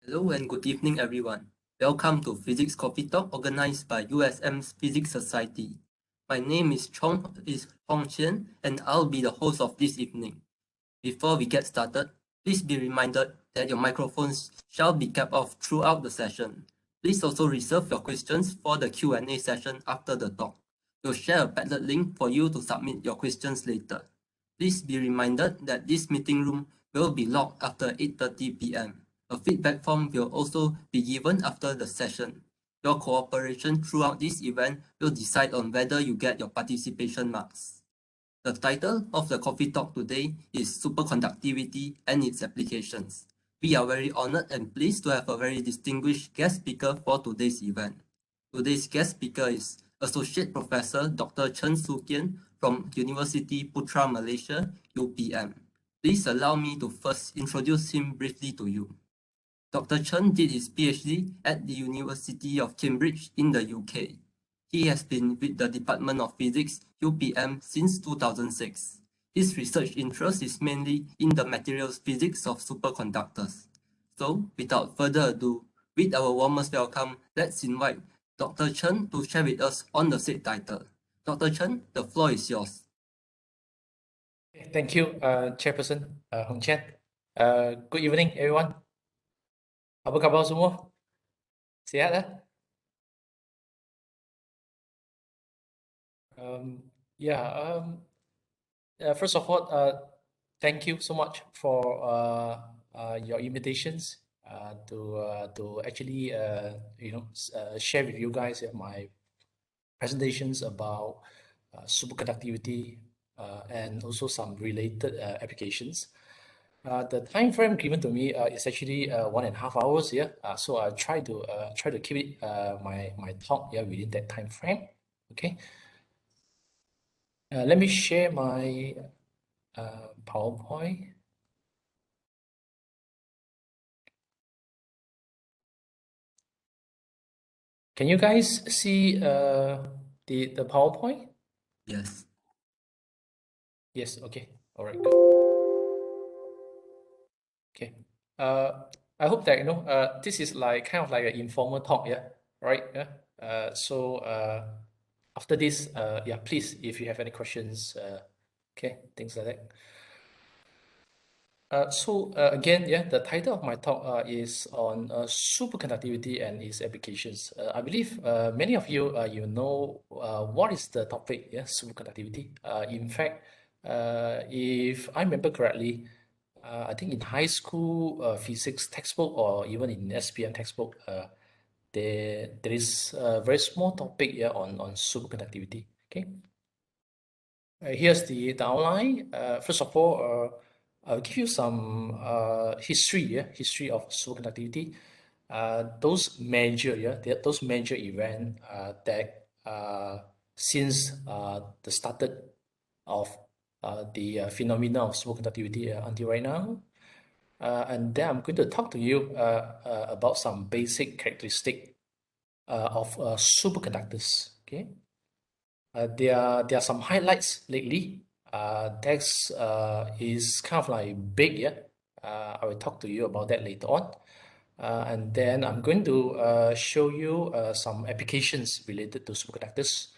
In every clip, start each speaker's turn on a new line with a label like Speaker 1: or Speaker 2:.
Speaker 1: Hello and good evening, everyone. Welcome to Physics Coffee Talk organized by USM's Physics Society. My name is Chen, and I'll be the host of this evening. Before we get started, please be reminded that your microphones shall be kept off throughout the session. Please also reserve your questions for the Q&A session after the talk. We'll share a Padlet link for you to submit your questions later. Please be reminded that this meeting room will be locked after 8:30 p.m. A feedback form will also be given after the session. Your cooperation throughout this event will decide on whether you get your participation marks. The title of the coffee talk today is Superconductivity and its applications. We are very honored and pleased to have a very distinguished guest speaker for today's event. Today's guest speaker is Associate Professor Dr. Chen Kien from Universiti Putra Malaysia, UPM. Please allow me to first introduce him briefly to you. Dr. Chen did his PhD at the University of Cambridge in the UK. He has been with the Department of Physics, UPM, since 2006. His research interest is mainly in the materials physics of superconductors. So, without further ado, with our warmest welcome, let's invite Dr. Chen to share with us on the said title. Dr. Chen, the floor is yours.
Speaker 2: Thank you, Chairperson Hong Chen. Good evening, everyone. Apa khabar semua? Sihat lah? First of all, thank you so much for your invitations to actually share with you guys my presentations about superconductivity and also some related applications. The time frame given to me is actually 1.5 hours. So I try to keep it my talk within that time frame. Okay. Let me share my PowerPoint. Can you guys see the PowerPoint?
Speaker 1: Yes.
Speaker 2: Yes. Okay. All right. Good. Okay. I hope that this is like kind of like an informal talk. Yeah. Right. Yeah. So after this, please, if you have any questions, okay, things like that. Again, the title of my talk is on superconductivity and its applications. I believe many of you you know what is the topic, superconductivity. In fact, if I remember correctly, I think in high school physics textbook or even in SPM textbook, there is a very small topic here on superconductivity. Okay. Here's the outline. First of all, I'll give you some history of superconductivity. Those major events that since the started of the phenomena of superconductivity until right now. And then I'm going to talk to you about some basic characteristic of superconductors. Okay. There are some highlights lately. That's is kind of like big. I will talk to you about that later on. And then I'm going to show you some applications related to superconductors.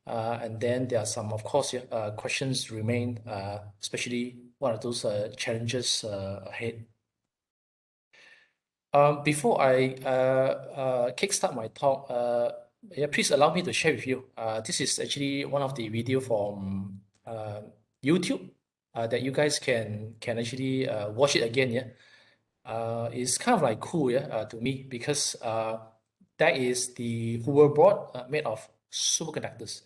Speaker 2: And then there are some, of course, questions remain, especially what are those challenges ahead. Before I kickstart my talk, please allow me to share with you. This is actually one of the video from YouTube that you guys can actually watch it again. It's kind of like cool to me because that is the hoverboard made of superconductors.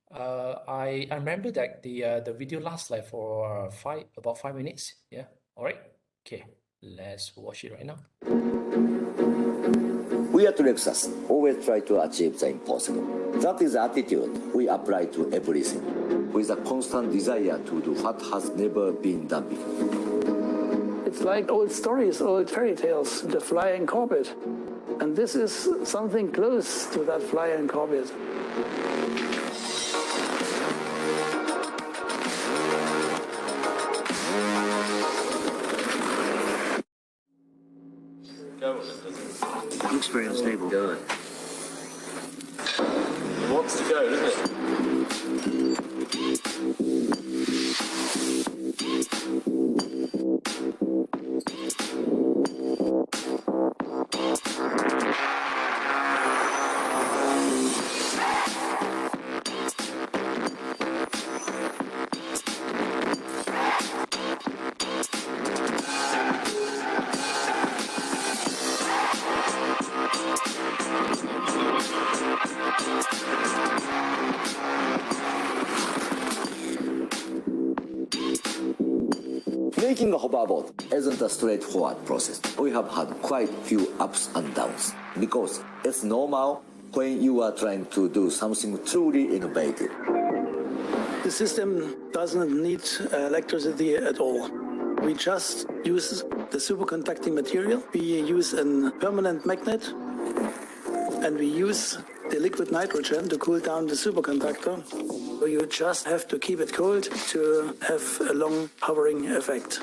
Speaker 2: I remember that the video lasts like for about 5 minutes. Yeah. All right. Okay. Let's watch it right now.
Speaker 3: We at Lexus always try to achieve the impossible. That is the attitude we apply to everything, with a constant desire to do what has never been done before.
Speaker 4: It's like old stories, old fairy tales, the flying corbett. And this is something close to that flying corbett.
Speaker 5: go on it, does it?
Speaker 6: Looks very unstable.
Speaker 5: Go on. It wants to go, doesn't it?
Speaker 3: Making a hoverboard isn't a straightforward process. We have had quite a few ups and downs because it's normal when you are trying to do something truly innovative.
Speaker 4: The system doesn't need electricity at all. We just use the superconducting material. We use a permanent magnet, and we use the liquid nitrogen to cool down the superconductor. So you just have to keep it cold to have a long hovering effect.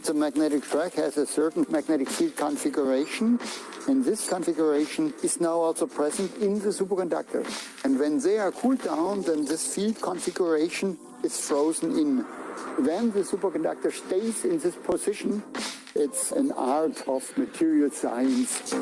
Speaker 7: The magnetic track has a certain magnetic field configuration, and this configuration is now also present in the superconductor. And when they are cooled down, then this field configuration is frozen in. When the superconductor stays in this position, it's an art of material science.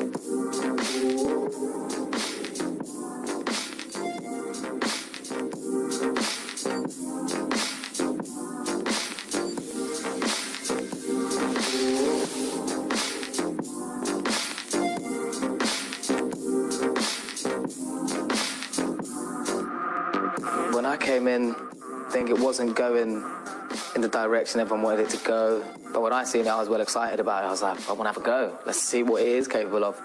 Speaker 8: When I came in, I think it wasn't going in the direction everyone wanted it to go. But when I seen it, I was well excited about it. I was like, I want to have a go. Let's see what it is capable of.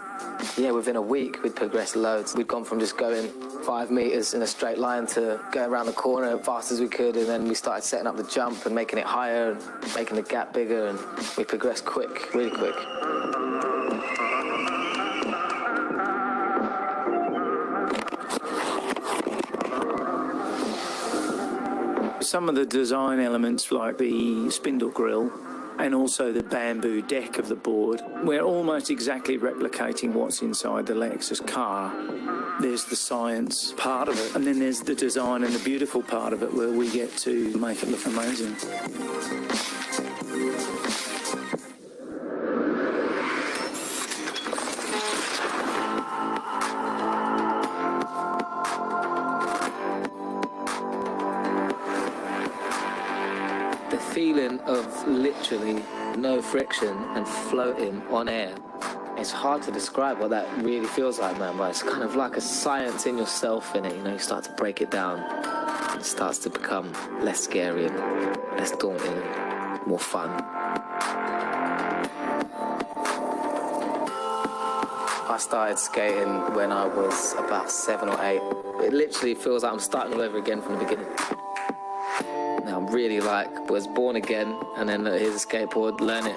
Speaker 8: Yeah, within a week, we'd progressed loads. We'd gone from just going 5 meters in a straight line to going around the corner as fast as we could. And then we started setting up the jump and making it higher and making the gap bigger. And we progressed quick, really quick.
Speaker 6: Some of the design elements, like the spindle grille and also the bamboo deck of the board, we're almost exactly replicating what's inside the Lexus car. There's the science part of it, and then there's the design and the beautiful part of it where we get to make it look amazing.
Speaker 8: Feeling of literally no friction and floating on air. It's hard to describe what that really feels like, man, but it's kind of like a science in yourself in it, you know, you start to break it down. It starts to become less scary and less daunting and more fun. I started skating when I was about 7 or 8. It literally feels like I'm starting all over again from the beginning. Now I'm really like, was born again, and then here's a skateboard, learn it.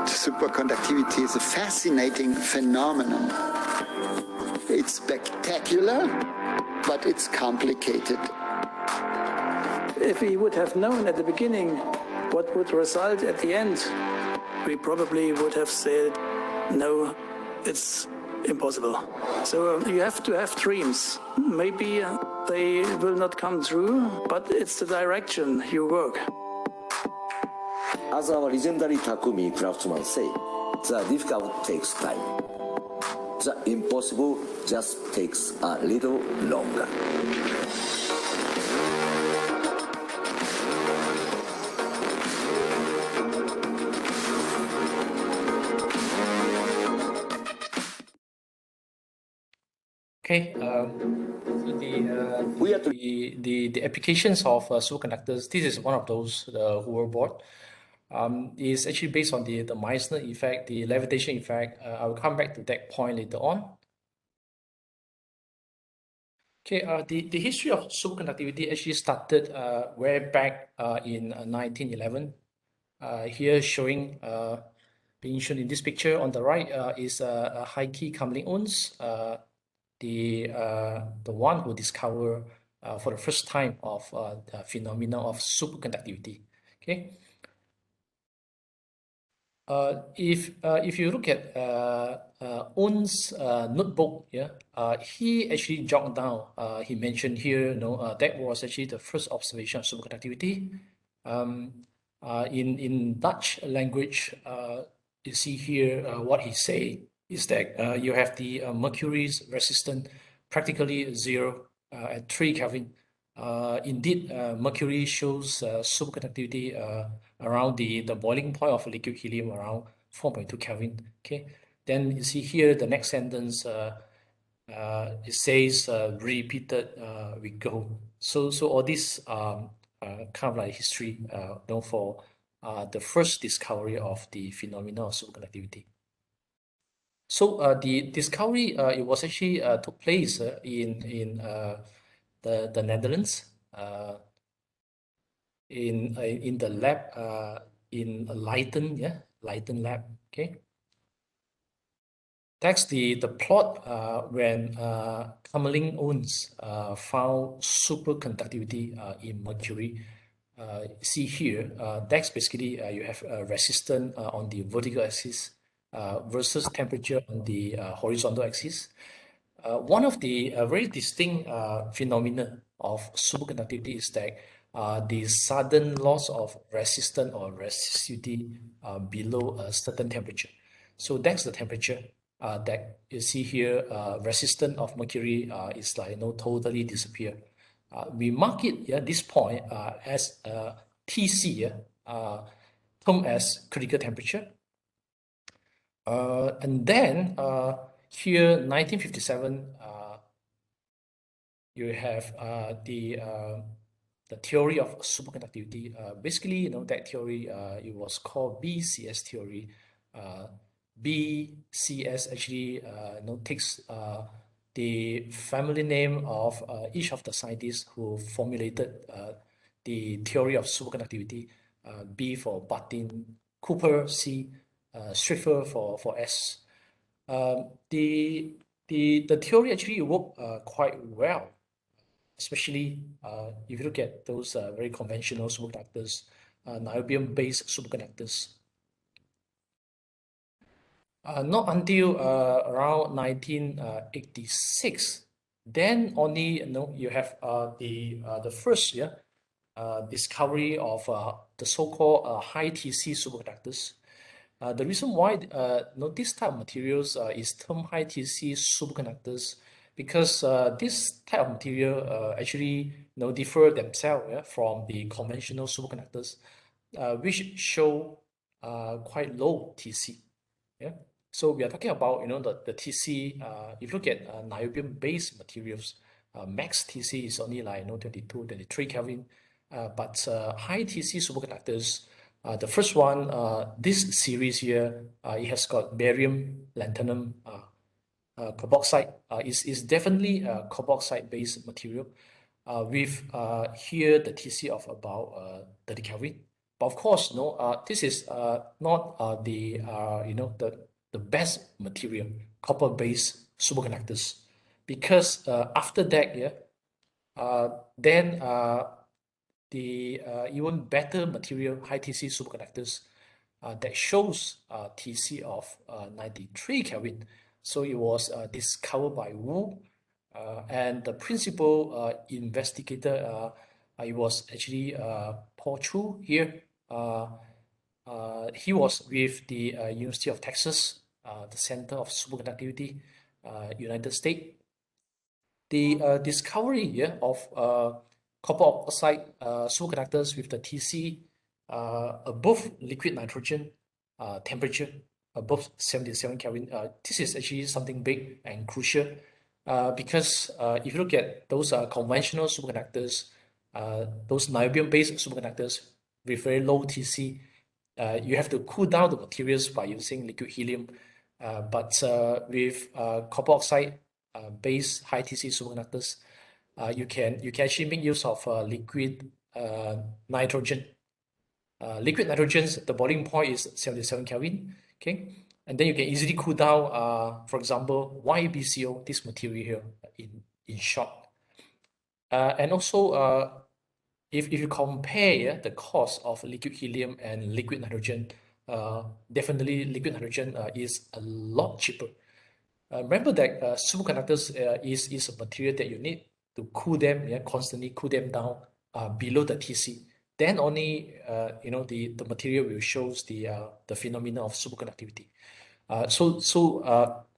Speaker 7: Superconductivity is a fascinating phenomenon. It's spectacular, but it's complicated.
Speaker 4: If we would have known at the beginning what would result at the end, we probably would have said, no, it's impossible. So you have to have dreams. Maybe they will not come true, but it's the direction you work.
Speaker 3: As our legendary Takumi craftsman say, the difficult takes time. The impossible just takes a little longer.
Speaker 2: Okay, the applications of superconductors, this is one of those, the hoverboard. Is actually based on the Meissner effect, the levitation effect. I will come back to that point later on. Okay, the history of superconductivity actually started way back in 1911. Here showing, being shown in this picture on the right is Highkey Company Owens, the one who discovered for the first time of the phenomena of superconductivity. Okay. If you look at Owens' notebook, yeah, he actually jotted down. He mentioned here, that was actually the first observation of superconductivity. In Dutch language, you see here what he say is that you have the mercury's resistance practically zero at 3 Kelvin. Indeed, mercury shows superconductivity around the boiling point of liquid helium around 4.2 Kelvin. Okay, then you see here the next sentence. It says repeated we go. So all this kind of like history, for the first discovery of the phenomena of superconductivity. So the discovery it was actually took place in the Netherlands, in the lab in Leiden, Leiden lab. Okay, that's the plot when Kamerlingh Owens found superconductivity in mercury. See here, that's basically you have resistance on the vertical axis versus temperature on the horizontal axis. One of the very distinct phenomena of superconductivity is that the sudden loss of resistance or resistivity below a certain temperature. So that's the temperature that you see here. Resistance of mercury is like totally disappear. We mark it this point as TC, termed as critical temperature. And then here 1957, you have the theory of superconductivity. Basically, that theory it was called BCS theory. BCS actually takes the family name of each of the scientists who formulated the theory of superconductivity. B for Bartin, Cooper, C, Schrieffer for S. The theory actually worked quite well, especially if you look at those very conventional superconductors, niobium-based superconductors. Not until around 1986, then only you have the first discovery of the so-called high TC superconductors. The reason why this type of materials is termed high TC superconductors because this type of material actually differ themselves from the conventional superconductors, which show quite low TC. Yeah. So we are talking about the TC. If you look at niobium-based materials, max TC is only like 22, 23 Kelvin. But high TC superconductors, the first one, this series here, it has got barium, lanthanum, carboxide. Is definitely a carboxide-based material with here the TC of about 30 Kelvin. But of course, this is not the best material, copper-based superconductors, because after that, then the even better material, high TC superconductors that shows TC of 93 Kelvin. So it was discovered by Wu, and the principal investigator, it was actually Paul Chu here. He was with the University of Texas, the Center of Superconductivity, United States. The discovery of copper oxide superconductors with the TC above liquid nitrogen temperature above 77 Kelvin. This is actually something big and crucial because if you look at those conventional superconductors, those niobium-based superconductors with very low TC, you have to cool down the materials by using liquid helium. But with copper oxide based high TC superconductors, you can actually make use of liquid nitrogen. Liquid nitrogen's the boiling point is 77 Kelvin. Okay, and then you can easily cool down, for example, YBCO, this material here, in short. And also, if you compare the cost of liquid helium and liquid nitrogen, definitely liquid nitrogen is a lot cheaper. Remember that superconductors is a material that you need to cool them, constantly cool them down below the TC. Then only the material will shows the phenomena of superconductivity. So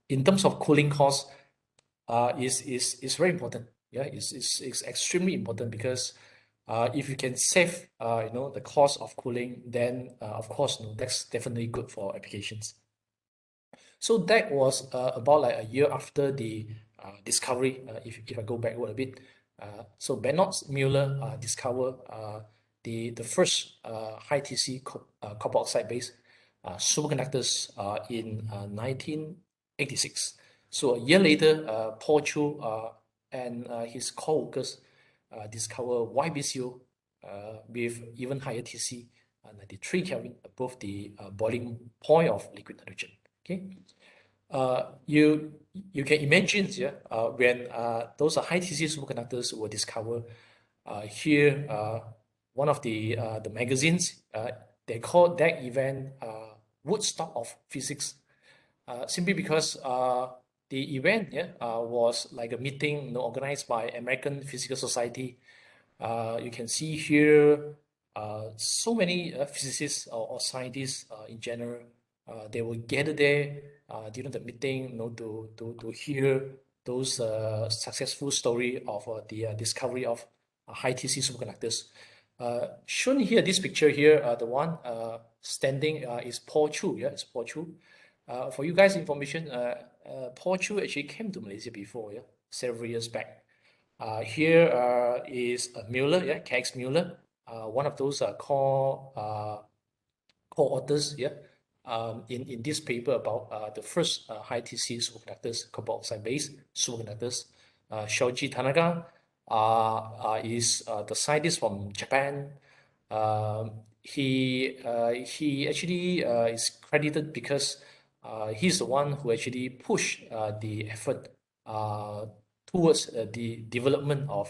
Speaker 2: in terms of cooling costs, is very important. Yeah, it's extremely important because if you can save the cost of cooling, then of course that's definitely good for applications. So that was about like a year after the discovery. If I go backward a bit, so Bernard Mueller discovered the first high TC copper oxide based superconductors in 1986. So a year later, Paul Chu and his co-workers discovered YBCO with even higher TC, 93 Kelvin above the boiling point of liquid nitrogen. Okay, you can imagine, when those high TC superconductors were discovered. Here, one of the magazines, they called that event Woodstock of Physics, simply because the event was like a meeting organized by American Physical Society. You can see here so many physicists or scientists in general. They will gather there during the meeting, to hear those successful story of the discovery of high TC superconductors. Shown here, this picture here, the one standing is Paul Chu. Yeah, it's Paul Chu. For you guys' information, Paul Chu actually came to Malaysia before, several years back. Here is Mueller, KX Mueller, one of those co-authors, in this paper about the first high TC superconductors, copper oxide based superconductors. Shoji Tanaka is the scientist from Japan. He actually is credited because he's the one who actually pushed the effort towards the development of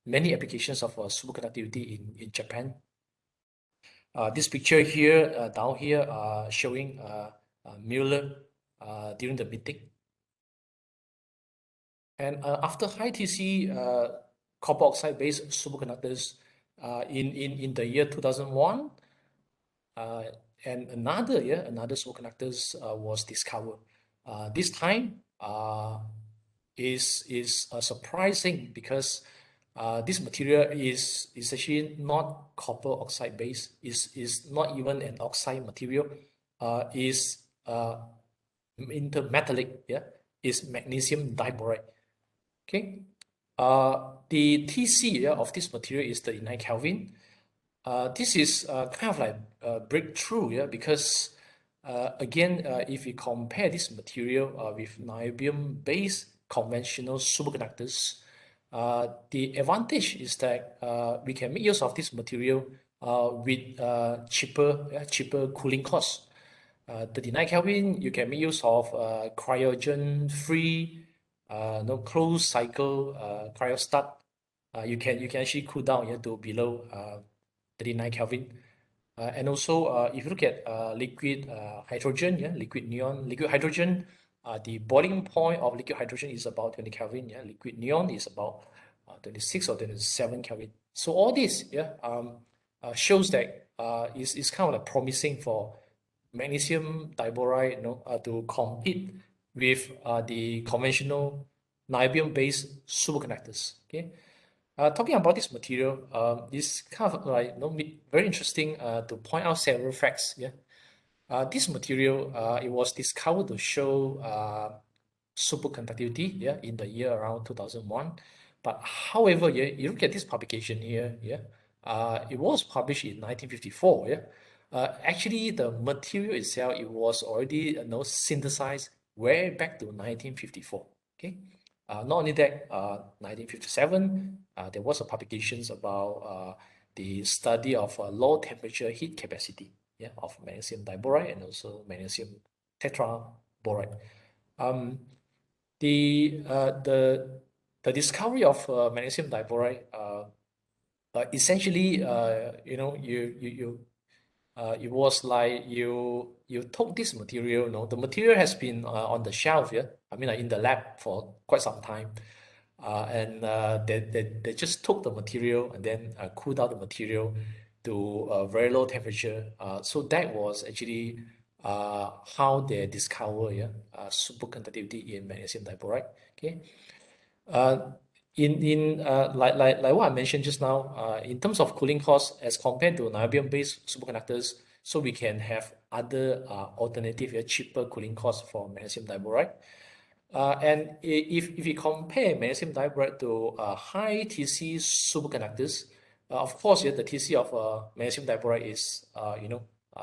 Speaker 2: many applications of superconductivity in Japan. This picture here, down here, showing Mueller during the meeting. And after high TC copper oxide based superconductors in the year 2001, and another superconductors was discovered. This time is surprising because this material is actually not copper oxide based. Is not even an oxide material. Is intermetallic. Is magnesium diboride. Okay. The TC of this material is 39 Kelvin. This is kind of like a breakthrough, because again, if you compare this material with niobium-based conventional superconductors, the advantage is that we can make use of this material with cheaper cooling costs. 39 Kelvin, you can make use of cryogen-free, no closed cycle cryostat. You can actually cool down to below 39 Kelvin. And also, if you look at liquid hydrogen, liquid neon, liquid hydrogen, the boiling point of liquid hydrogen is about 20 Kelvin. Liquid neon is about 26 or 27 Kelvin. So all this shows that is kind of like promising for magnesium diboride, to compete with the conventional niobium-based superconductors. Okay. Talking about this material, it's kind of like very interesting to point out several facts. This material it was discovered to show superconductivity in the year around 2001. But however, you look at this publication here, it was published in 1954. Actually, the material itself, it was already synthesized way back to 1954. Okay. Not only that, 1957, there was a publications about the study of low temperature heat capacity, yeah, of magnesium diboride and also magnesium tetraboride. The discovery of magnesium diboride essentially, it was like you took this material, the material has been on the shelf, yeah, I mean, like in the lab for quite some time, and they just took the material and then cooled down the material to a very low temperature. So that was actually how they discover, yeah, superconductivity in magnesium diboride. Okay. Like what I mentioned just now, in terms of cooling costs as compared to niobium-based superconductors, so we can have other alternative, cheaper cooling costs for magnesium diboride. And if you compare magnesium diboride to high TC superconductors, of course, yeah, the TC of magnesium diboride is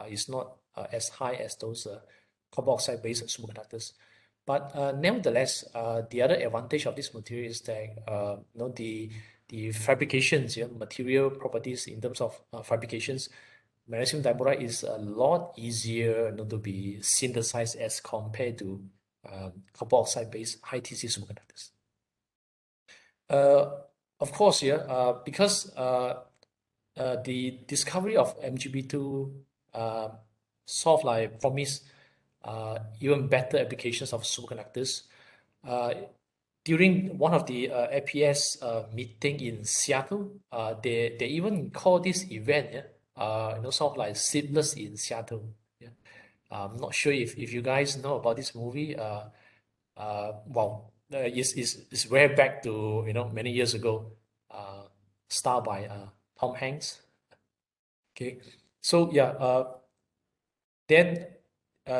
Speaker 2: is not as high as those copper oxide-based superconductors. But nevertheless, the other advantage of this material is that the fabrications, material properties in terms of fabrications, magnesium diboride is a lot easier to be synthesized as compared to copper oxide-based high TC superconductors. Of course, because the discovery of MgB2 sort of like promise even better applications of superconductors. During one of the APS meeting in Seattle, they even call this event, sort of like Sleepless in Seattle. Yeah. I'm not sure if you guys know about this movie. It's way back to many years ago, starred by Tom Hanks. Okay, so yeah, then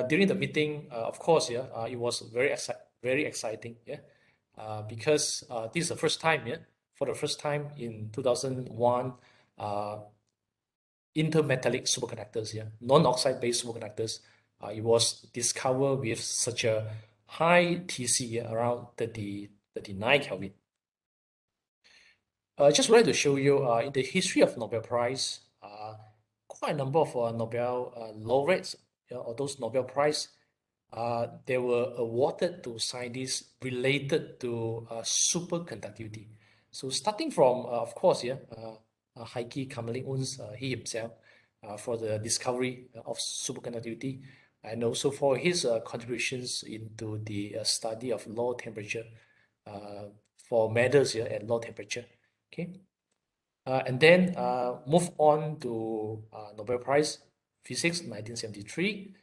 Speaker 2: during the meeting, of course, it was very exciting, because this is the first time, for the first time in 2001, intermetallic superconductors, non-oxide based superconductors, it was discovered with such a high TC, around 39 Kelvin. Just wanted to show you in the history of Nobel Prize, quite a number of Nobel laureates, or those Nobel Prize, they were awarded to scientists related to superconductivity. So starting from, of course, Highkey Company owns he himself for the discovery of superconductivity, and also for his contributions into the study of low temperature for metals at low temperature. Okay, and then move on to Nobel Prize Physics 1973.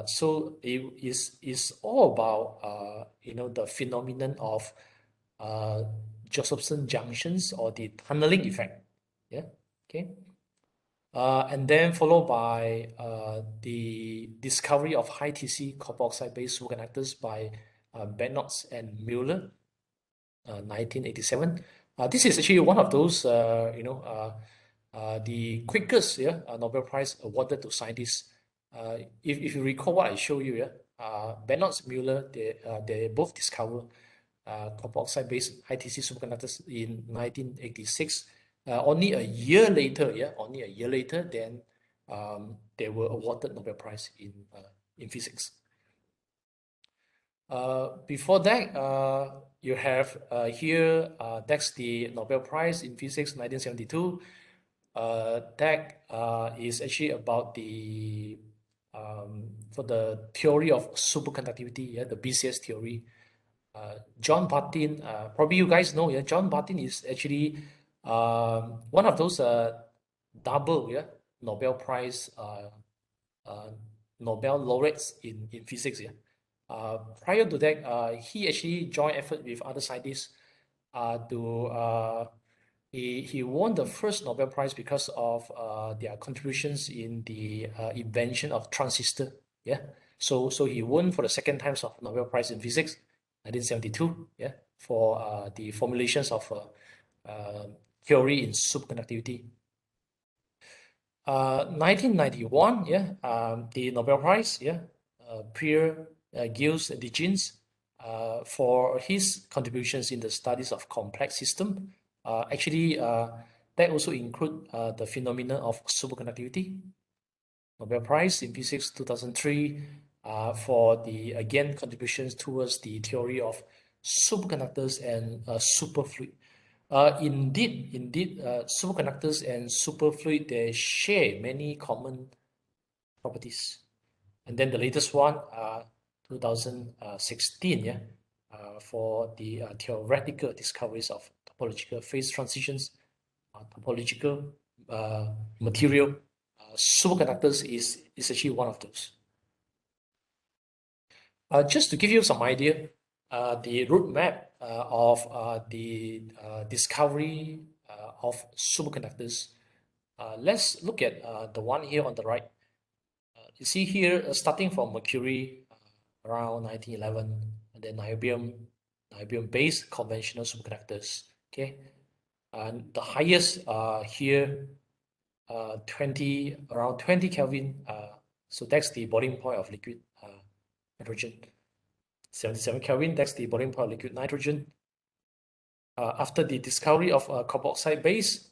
Speaker 2: So it is all about the phenomenon of Josephson junctions, or the tunneling effect. Yeah. Okay. And then followed by the discovery of high TC copper oxide-based superconductors by Bennox and Mueller, 1987. This is actually one of those the quickest Nobel Prize awarded to scientists. If you recall what I showed you, Bennox Mueller, they both discovered copper oxide-based high TC superconductors in 1986. Only a year later, then they were awarded Nobel Prize in physics. Before that, you have here, that's the Nobel Prize in Physics 1972. That is actually about the for the theory of superconductivity, the BCS theory. John Bartin, probably you guys know, John Bartin is actually one of those double Nobel Prize Nobel laureates in physics. Prior to that, he actually joined effort with other scientists he won the first Nobel Prize because of their contributions in the invention of transistor. Yeah. So he won for the second time of Nobel Prize in Physics, 1972. Yeah, for the formulations of theory in superconductivity. 1991. Yeah, the Nobel Prize. Yeah, Pierre Gilles de Jeans. for his contributions in the studies of complex system. Actually, that also include the phenomena of superconductivity. Nobel Prize in Physics 2003 for the, again, contributions towards the theory of superconductors and superfluid. Indeed, superconductors and superfluid, they share many common properties. And then the latest one, 2016, yeah, for the theoretical discoveries of topological phase transitions, topological material, superconductors is actually one of those. Just to give you some idea, the roadmap of the discovery of superconductors, let's look at the one here on the right. You see here, starting from mercury around 1911, and then niobium-based conventional superconductors. Okay, and the highest here, around 20 Kelvin. So that's the boiling point of liquid nitrogen. 77 Kelvin, that's the boiling point of liquid nitrogen. After the discovery of copper oxide base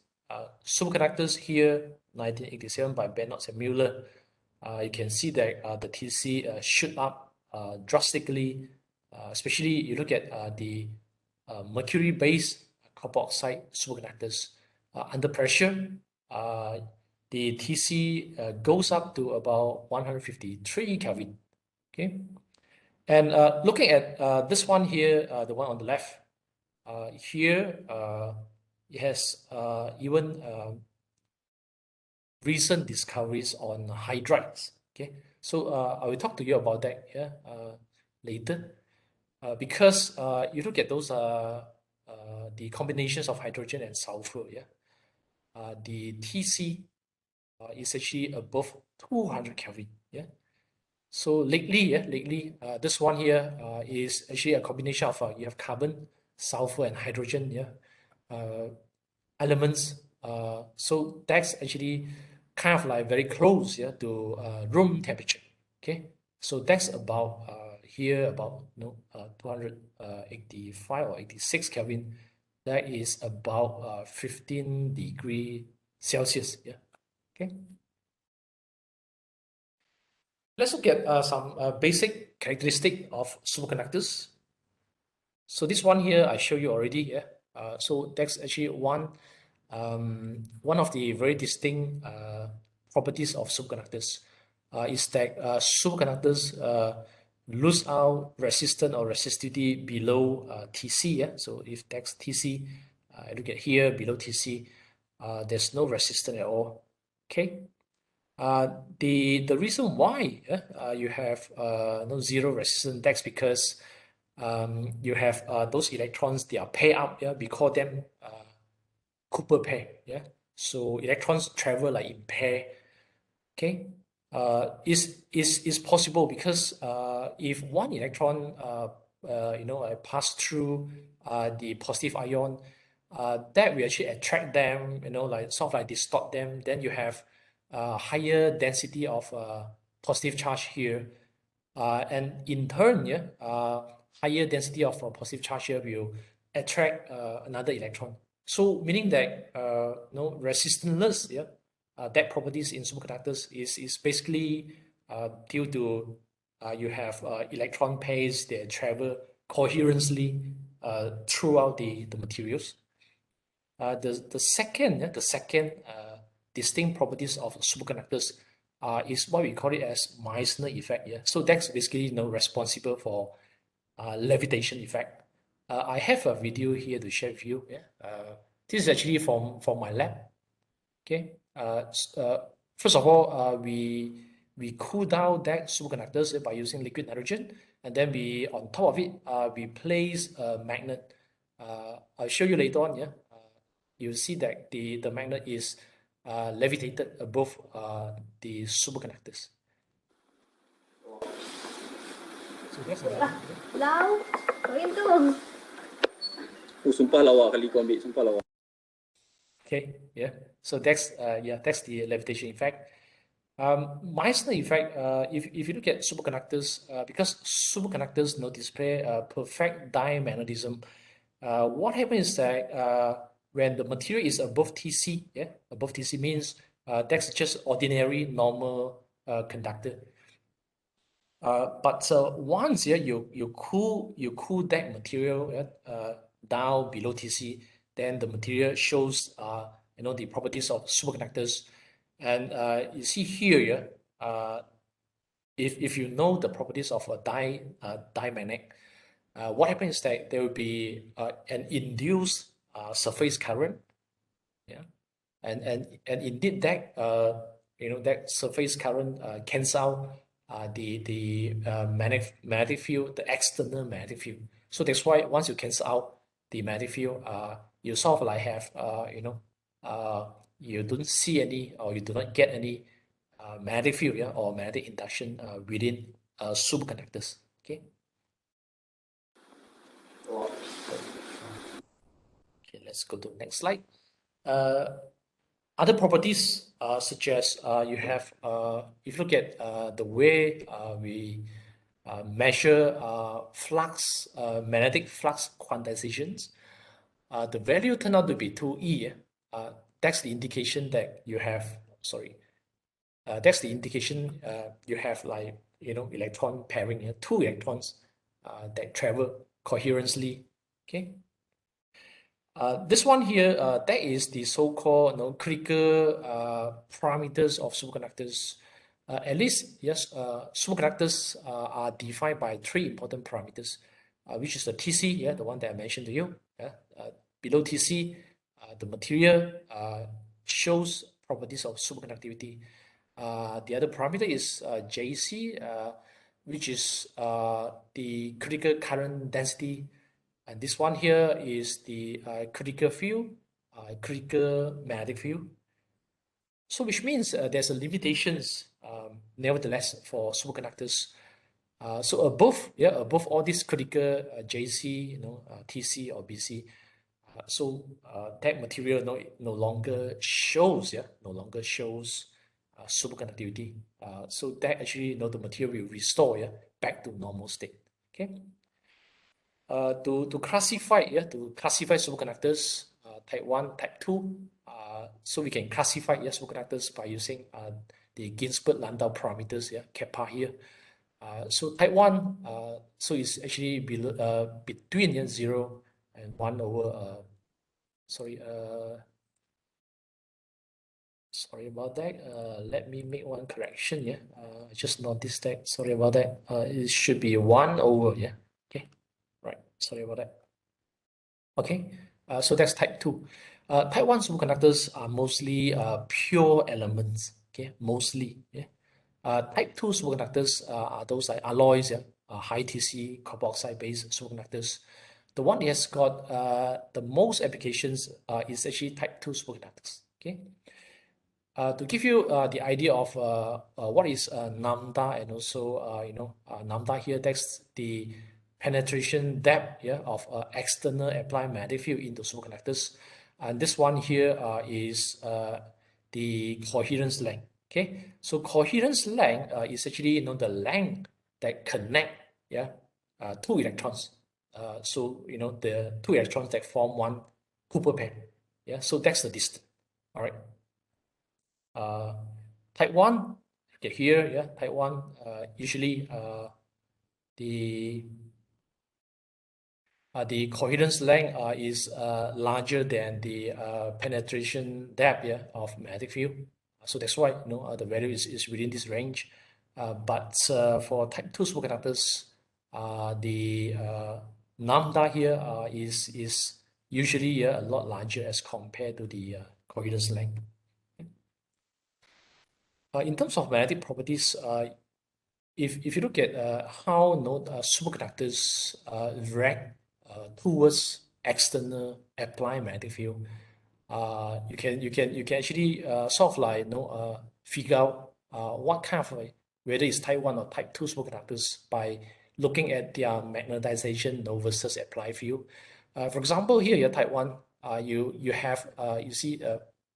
Speaker 2: superconductors here, 1987 by Bernard and Mueller, you can see that the TC shoot up drastically, especially you look at the mercury-based copper oxide superconductors. Under pressure, the TC goes up to about 153 Kelvin. Okay, and looking at this one here, the one on the left, here it has even recent discoveries on hydrides. Okay, so I will talk to you about that later, because you look at those the combinations of hydrogen and sulfur. The TC is actually above 200 Kelvin. So lately, this one here is actually a combination of you have carbon, sulfur, and hydrogen elements. So that's actually kind of like very close to room temperature. Okay, so that's about here about 285 or 86 Kelvin. That is about 15 degrees Celsius. Okay. Let's look at some basic characteristic of superconductors. So this one here I show you already. So that's actually one of the very distinct properties of superconductors is that superconductors lose out resistance or resistivity below Tc. So if that's Tc, look at here below Tc, there's no resistance at all. Okay. The reason why you have no zero resistance, that's because you have those electrons, they are paired up. We call them Cooper pair. So electrons travel like in pair. Okay, is possible because if one electron pass through the positive ion, that will actually attract them, like sort of like distort them. Then you have higher density of positive charge here, and in turn, higher density of positive charge here will attract another electron. So meaning that resistanceless, that properties in superconductors is basically due to you have electron pairs that travel coherently throughout the materials. The second distinct properties of superconductors is what we call it as Meissner effect. So that's basically responsible for levitation effect. I have a video here to share with you. This is actually from my lab. Okay. First of all, we cool down that superconductors by using liquid nitrogen, and then we on top of it we place a magnet. I'll show you later on. You'll see that the magnet is levitated above the superconductors. So that's
Speaker 5: sumpah lawa kali kau ambil, sumpah lawa.
Speaker 2: Okay, so that's the levitation effect. Meissner effect, if you look at superconductors, because superconductors display a perfect diamagnetism, what happens is that when the material is above TC, above TC means that's just ordinary normal conductor. But once you cool that material down below TC, then the material shows the properties of superconductors. And you see here, if you know the properties of a diamagnet, what happens is that there will be an induced surface current, and indeed that that surface current cancel the magnetic field, the external magnetic field. So that's why once you cancel out the magnetic field, you sort of like have you don't see any, or you do not get any magnetic field, or magnetic induction within superconductors. Okay. Okay, let's go to the next slide. Other properties such as you have, if you look at the way we measure flux, magnetic flux quantizations, the value turned out to be 2e. That's the indication that you have, that's the indication you have, like, electron pairing, two electrons that travel coherently. Okay. This one here, that is the so-called critical parameters of superconductors. At least, yes, superconductors are defined by three important parameters, which is the TC, the one that I mentioned to you. Below TC, the material shows properties of superconductivity. The other parameter is JC, which is the critical current density. And this one here is the critical field, critical magnetic field. So which means there's a limitations, nevertheless, for superconductors. So above all these critical JC, TC or BC, so that material no longer shows superconductivity. So that actually the material will restore back to normal state. Okay. To classify superconductors, type 1, type 2. So we can classify superconductors by using the Ginzburg-Landau parameters, kappa here. So type 1, so it's actually below, between 0 and 1 over, sorry about that. Let me make one correction. I just noticed that. Sorry about that. It should be 1 over, okay. Right, sorry about that. Okay, so that's type 2. Type 1 superconductors are mostly pure elements, okay, mostly. Type 2 superconductors are those like alloys, high TC, copper oxide-based superconductors. The one that has got the most applications is actually type 2 superconductors, okay. To give you the idea of what is lambda, and also lambda here, that's the penetration depth of external applied magnetic field into superconductors, and this one here is the coherence length. Okay, so coherence length is actually the length that connect two electrons. So the two electrons that form one Cooper pair. So that's the distance. All right. Type 1, okay, here, type 1, usually the coherence length is larger than the penetration depth of magnetic field. So that's why the value is within this range. But for type 2 superconductors, the lambda here is usually a lot larger as compared to the coherence length. In terms of magnetic properties, if you look at how superconductors react towards external applied magnetic field, you can actually sort of like figure out what kind of whether it's type 1 or type 2 superconductors by looking at their magnetization versus applied field. For example, here type 1, you see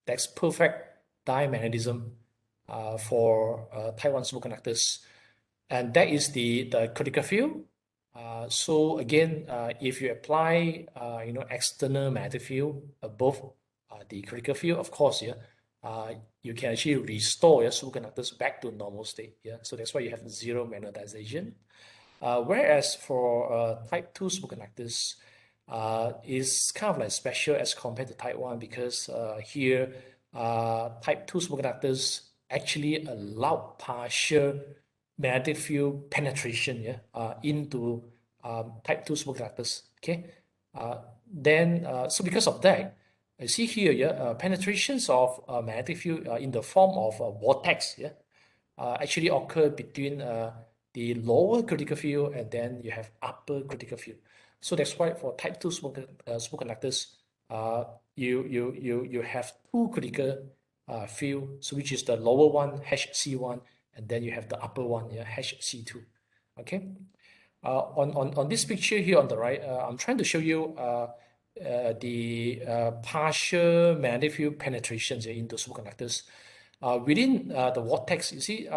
Speaker 2: that's perfect diamagnetism. for type 1 superconductors, and that is the critical field. So again, if you apply external magnetic field above the critical field, of course, you can actually restore your superconductors back to normal state. So that's why you have zero magnetization. Whereas for type 2 superconductors, is kind of like special as compared to type 1, because here type 2 superconductors actually allow partial magnetic field penetration into type 2 superconductors. Okay, so because of that, you see here penetrations of magnetic field in the form of vortex actually occur between the lower critical field and then you have upper critical field. So that's why for type 2 superconductors, you have two critical field, so which is the lower one, HC1, and then you have the upper one, HC2. Okay. On this picture here on the right, I'm trying to show you the partial magnetic field penetrations into superconductors. Within the vortex, you see,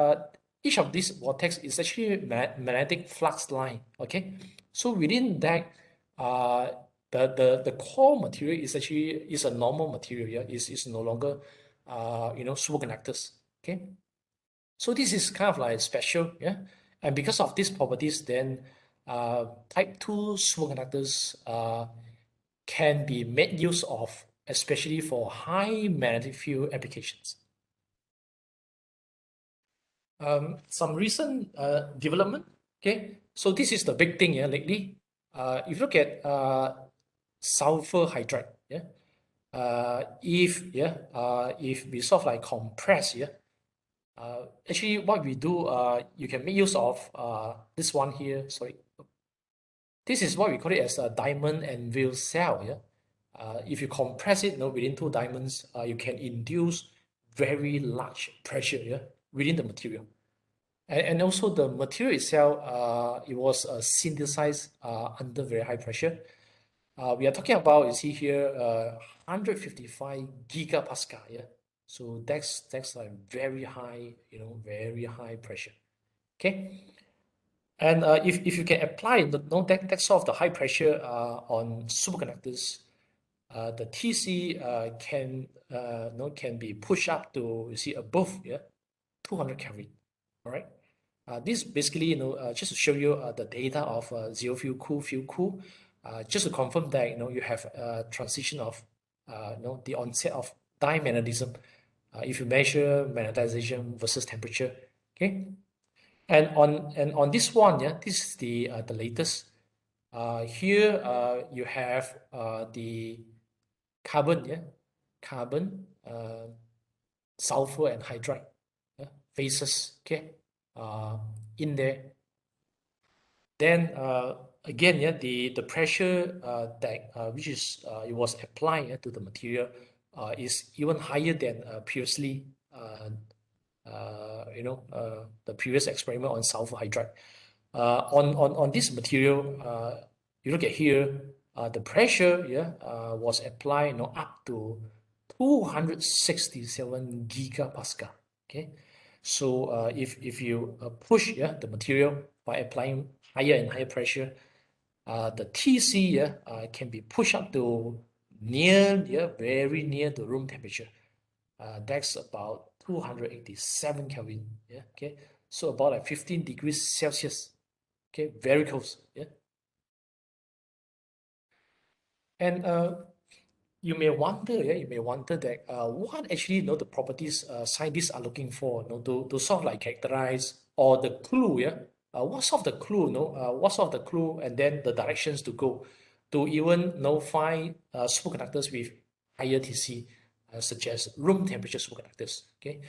Speaker 2: each of these vortex is actually a magnetic flux line. Okay, so within that, the core material is actually a normal material. Is no longer superconductors. Okay, so this is kind of like special, and because of these properties, then type 2 superconductors can be made use of, especially for high magnetic field applications. Some recent development. Okay, so this is the big thing lately. If you look at sulfur hydride, if we sort of like compress, actually what we do, you can make use of this one here. Sorry, this is what we call it as a diamond anvil cell. If you compress it, within two diamonds, you can induce very large pressure within the material. And also the material itself, it was synthesized under very high pressure. We are talking about, you see here, 155 gigapascal. So that's a very high, very high pressure. Okay. And if you can apply that sort of the high pressure on superconductors, the TC can be pushed up to, you see, above 200 Kelvin. All right. This basically, just to show you the data of zero field cool, just to confirm that you have a transition of the onset of dimagnetism if you measure magnetization versus temperature. Okay, and on this one, this is the latest. Here you have the carbon, sulfur and hydride phases. Okay. In there, then again, the pressure that which is it was applied to the material is even higher than previously the previous experiment on sulfur hydride. On this material, you look at here, the pressure was applied up to 267 gigapascal. Okay. So if you push the material by applying higher and higher pressure, the TC can be pushed up to very near the room temperature. That's about 287 Kelvin. Okay. So about like 15 degrees Celsius. Okay, very close. And you may wonder that what actually the properties scientists are looking for, to sort of like characterize, or the clue, what sort of the clue, what sort of the clue, and then the directions to go to even find superconductors with higher TC, such as room temperature superconductors. Okay,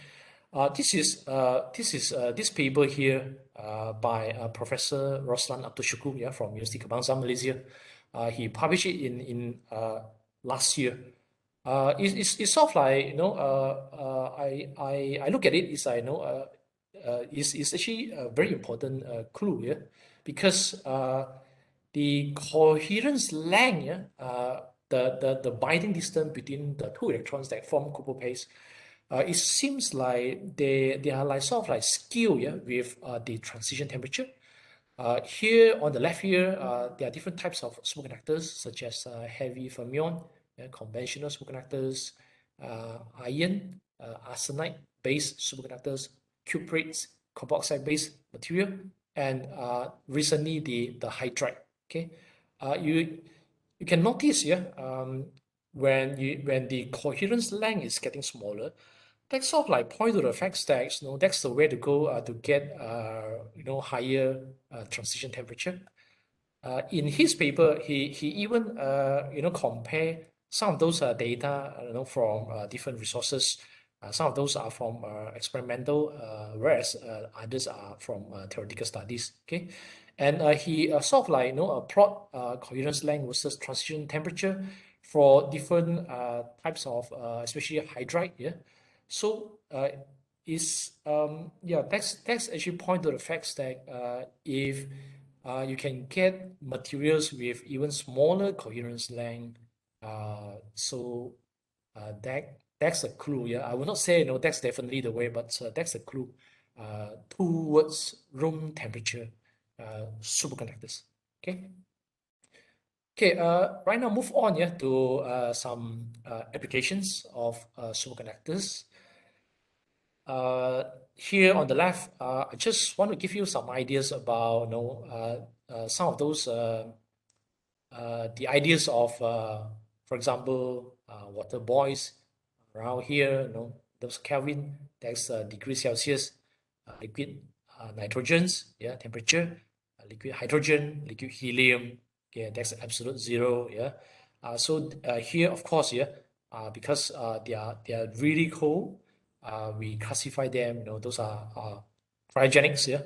Speaker 2: this paper here by Professor Roslan Abdul Syukur from Universiti Kebangsaan Malaysia. He published it in last year. It's sort of like I look at it, it's like it's actually a very important clue because the coherence length the binding distance between the two electrons that form couple pairs it seems like they are like sort of like skewed, yeah, with the transition temperature. Here on the left here, there are different types of superconductors, such as heavy fermion, conventional superconductors, iron, arsenide-based superconductors, cuprates, copper oxide-based material, and recently the hydride. Okay, you can notice here, when the coherence length is getting smaller, that's sort of like point to the fact that, you know, that's the way to go to get higher transition temperature. In his paper, he even compare some of those data from different resources. Some of those are from experimental, whereas others are from theoretical studies. Okay, and he sort of like plot coherence length versus transition temperature for different types of especially hydride. Yeah, so that's actually point to the fact that if you can get materials with even smaller coherence length, that's a clue. Yeah, I will not say that's definitely the way, but that's a clue towards room temperature superconductors. Okay. Okay, right now move on, yeah, to some applications of superconductors. Here on the left, I just want to give you some ideas about some of those the ideas of, for example, water boils around here. Those Kelvin, that's degree Celsius, liquid nitrogens, yeah, temperature, liquid hydrogen, liquid helium, yeah, that's absolute zero, yeah. So here, of course, yeah, because they are really cold, we classify them. Those are cryogenics, yeah.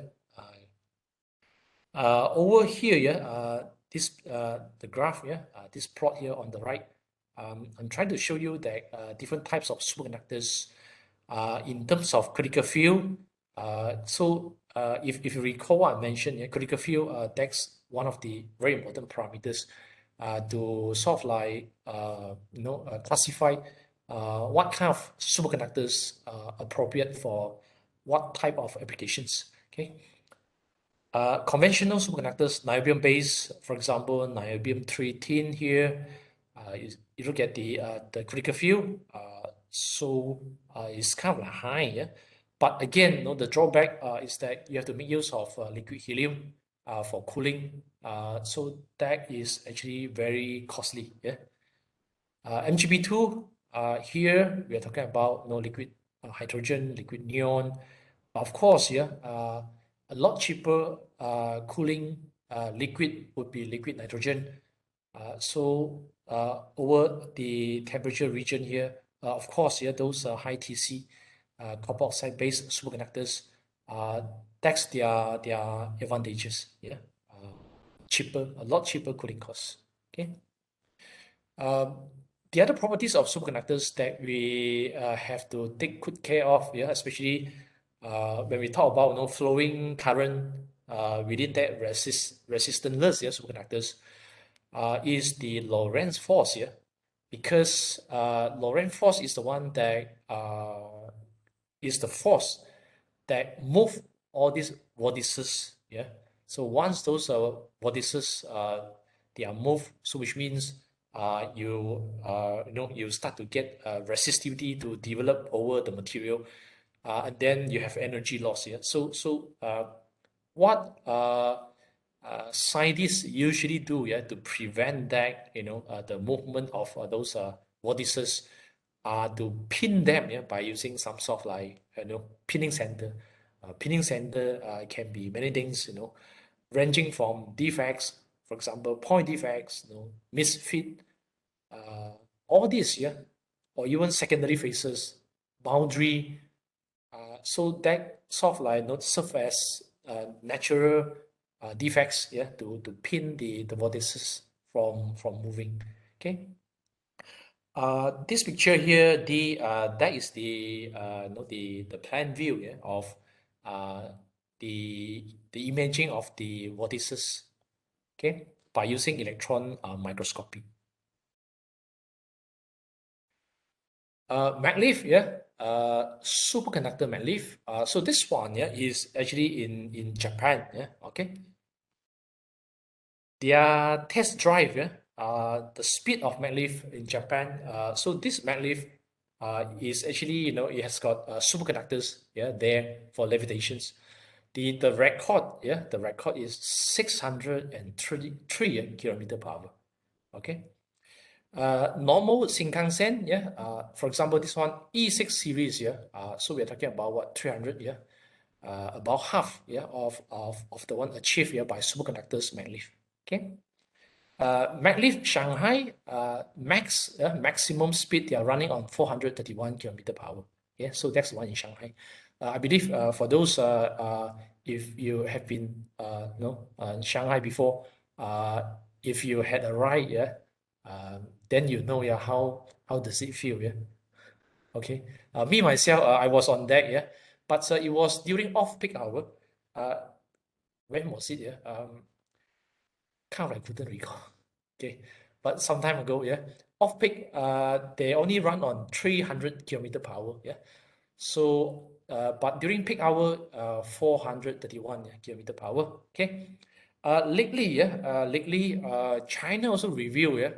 Speaker 2: Over here, yeah, the graph, yeah, this plot here on the right, I'm trying to show you that different types of superconductors in terms of critical field. If you recall what I mentioned, yeah, critical field, that's one of the very important parameters to sort of like classify what kind of superconductors are appropriate for what type of applications. Okay. Conventional superconductors, niobium base, for example, niobium 3 tin here. You look at the critical field, it's kind of like high, yeah. But again, the drawback is that you have to make use of liquid helium for cooling. So that is actually very costly, yeah. MgB2, here we are talking about liquid hydrogen, liquid neon. Of course, yeah, a lot cheaper cooling liquid would be liquid nitrogen. Over the temperature region here, of course, yeah, those high TC copper oxide based superconductors, that's their advantages. Yeah, cheaper, a lot cheaper cooling costs. Okay. The other properties of superconductors that we have to take good care of, yeah, especially when we talk about flowing current within that resistanceless, yeah, superconductors, is the Lorenz force, yeah, because Lorenz force is the one that is the force that move all these vortices, yeah. So once those vortices they are moved, so which means you start to get resistivity to develop over the material, and then you have energy loss, yeah. What scientists usually do, yeah, to prevent that, the movement of those vortices, to pin them, yeah, by using some sort of like pinning center. Pinning center can be many things, ranging from defects, for example, point defects, misfit, all this, yeah, or even secondary phases, boundary. So that sort of like not serve as natural defects, yeah, to pin the vortices from moving. Okay. This picture here, that is the the plan view, yeah, of the imaging of the vortices, okay, by using electron microscopy. Maglev, yeah, superconductor maglev. So this one, yeah, is actually in Japan. Yeah, okay. Their test drive, yeah, the speed of maglev in Japan. So this maglev is actually, it has got superconductors, yeah, there for levitations. The record, yeah, the record is 633 kilometer per hour. Okay. Normal Shinkansen, yeah. For example, this one E6 series, yeah. So we're talking about what, 300, yeah. About half, yeah, of the one achieved, yeah, by superconductors maglev. Okay. Maglev Shanghai, maximum speed they are running on 431 kilometer per hour. Yeah, so that's the one in Shanghai. I believe for those if you have been in Shanghai before, if you had a ride, yeah, then you know, yeah, how does it feel, yeah. Okay, me myself, I was on deck, yeah, but it was during off-peak hour. When was it, yeah? Kind of, I couldn't recall. Okay, but some time ago, yeah, off peak, they only run on 300 kilometer per hour, yeah. So, but during peak hour, 431 kilometer per hour. Okay. Lately, China also revealed,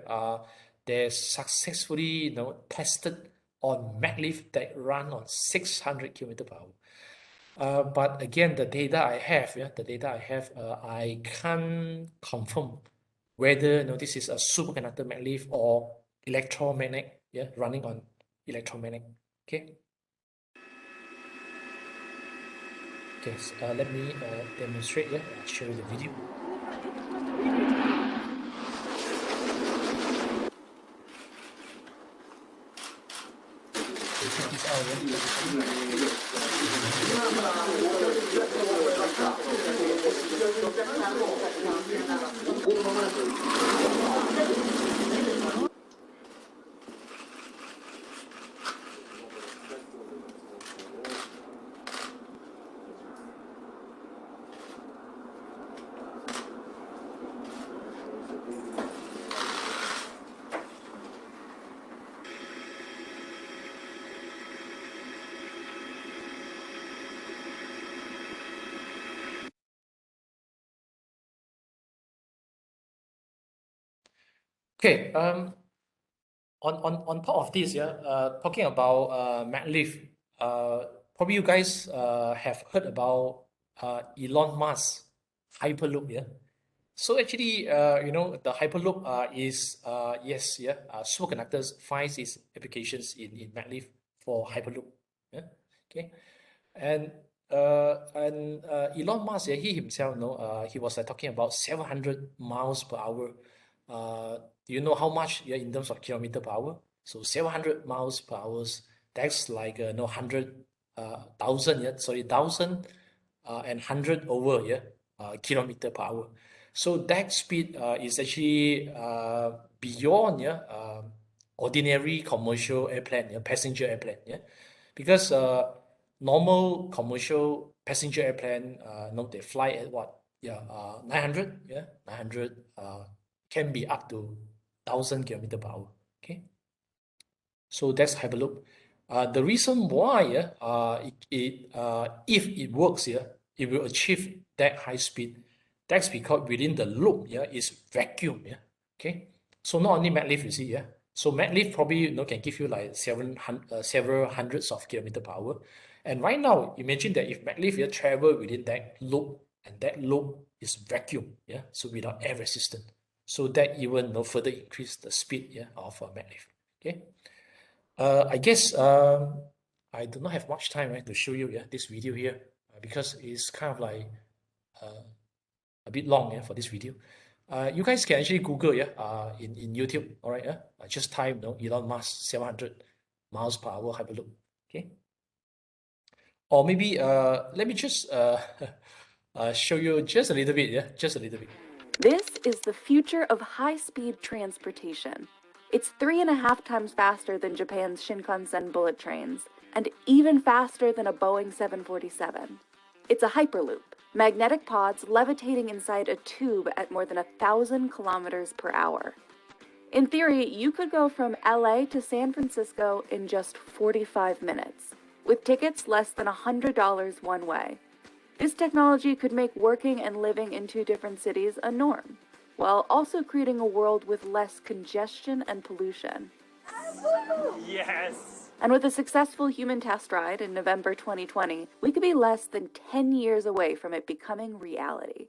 Speaker 2: they successfully, tested on maglev that run on 600 kilometer per hour. But again, the data I have, I can't confirm whether this is a superconductor maglev or electromagnetic, yeah, running on electromagnetic. Okay. Okay, so, let me demonstrate. Yeah, I'll show you the video. Okay, check this out. Okay, on top of this, yeah, talking about maglev, probably you guys have heard about Elon Musk Hyperloop, yeah. So actually, the Hyperloop is yes, yeah, superconductors finds its applications in maglev for Hyperloop, yeah. Okay, and Elon Musk, yeah, he himself, he was talking about 700 miles per hour. Do you know how much, yeah, in terms of kilometer per hour? So 700 miles per hour, that's like 100 thousand, yeah, sorry, 1,000 and 100 over, yeah, kilometer per hour. So that speed is actually beyond, yeah, ordinary commercial airplane, yeah, passenger airplane, yeah, because normal commercial passenger airplane, they fly at what, yeah, 900, yeah, 900 can be up to 1,000 kilometer per hour. Okay, so that's Hyperloop. The reason why, if it works, yeah, it will achieve that high speed. That's because within the loop, yeah, is vacuum, yeah. Okay, so not only maglev, you see, yeah. So maglev probably can give you like several hundreds of kilometer per hour. And right now, imagine that if maglev travel within that loop, and that loop is vacuum, yeah, so without air resistance, so that even further increase the speed, yeah, of maglev. Okay. I guess I do not have much time, right, to show you, yeah, this video here, because it's kind of like a bit long, yeah, for this video. You guys can actually Google, yeah, in YouTube, all right, yeah, just type, Elon Musk 700 miles per hour Hyperloop. Okay, or maybe let me just show you just a little bit, yeah, just a little bit.
Speaker 9: This is the future of high-speed transportation. It's 3.5 times faster than Japan's Shinkansen bullet trains, and even faster than a Boeing 747. It's a Hyperloop, magnetic pods levitating inside a tube at more than 1,000 kilometers per hour. In theory, you could go from LA to San Francisco in just 45 minutes, with tickets less than $100 one way. This technology could make working and living in two different cities a norm, while also creating a world with less congestion and pollution.
Speaker 5: Yes!
Speaker 9: And with a successful human test ride in November 2020, we could be less than 10 years away from it becoming reality.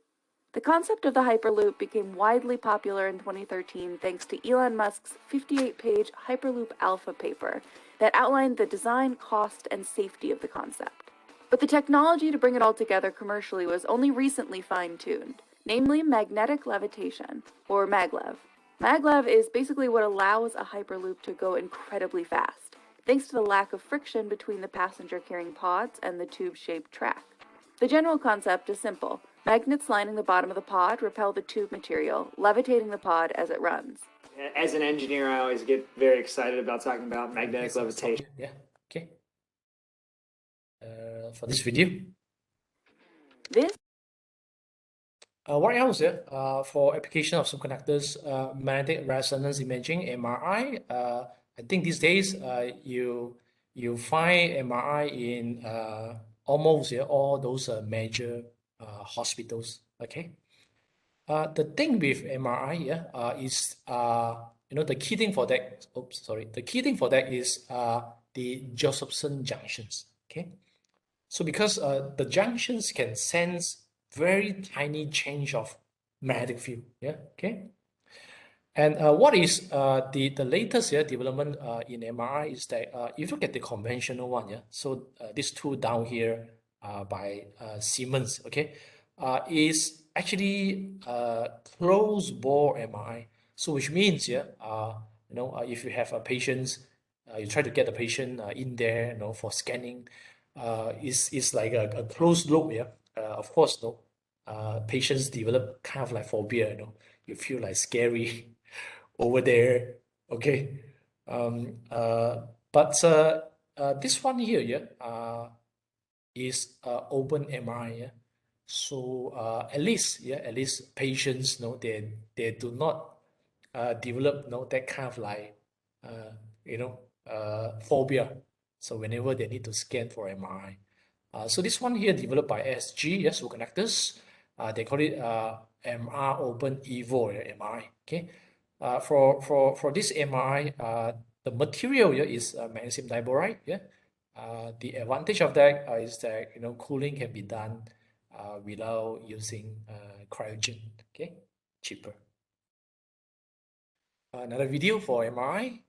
Speaker 9: The concept of the Hyperloop became widely popular in 2013 thanks to Elon Musk's 58-page Hyperloop Alpha paper that outlined the design, cost, and safety of the concept. But the technology to bring it all together commercially was only recently fine-tuned, namely magnetic levitation, or Maglev. Maglev is basically what allows a Hyperloop to go incredibly fast, thanks to the lack of friction between the passenger-carrying pods and the tube-shaped track. The general concept is simple. Magnets lining the bottom of the pod repel the tube material, levitating the pod as it runs.
Speaker 10: As an engineer, I always get very excited about talking about magnetic levitation.
Speaker 2: Yeah, okay. For this video. What else? For application of superconductors, magnetic resonance imaging (MRI). I think these days you find MRI in almost all those major hospitals. Okay. The thing with MRI is the key thing for that. The key thing for that is the Josephson junctions. Okay. So because the junctions can sense very tiny change of magnetic field. Yeah. Okay. And what is the latest development in MRI is that if you look at the conventional one, so this tool down here by Siemens, okay, is actually closed bore MRI. So which means if you have a patient, you try to get the patient in there, for scanning, it's like a closed loop. Of course, patients develop kind of like phobia. You feel like scary over there. Okay. But this one here, is open MRI. So at least patients they do not develop that kind of like phobia. So whenever they need to scan for MRI. So this one here developed by SG, Superconductors. They call it MR Open Evo MRI. Okay. For this MRI, the material here is magnesium diboride. The advantage of that is that cooling can be done without using cryogen. Okay, cheaper. Another video for MRI.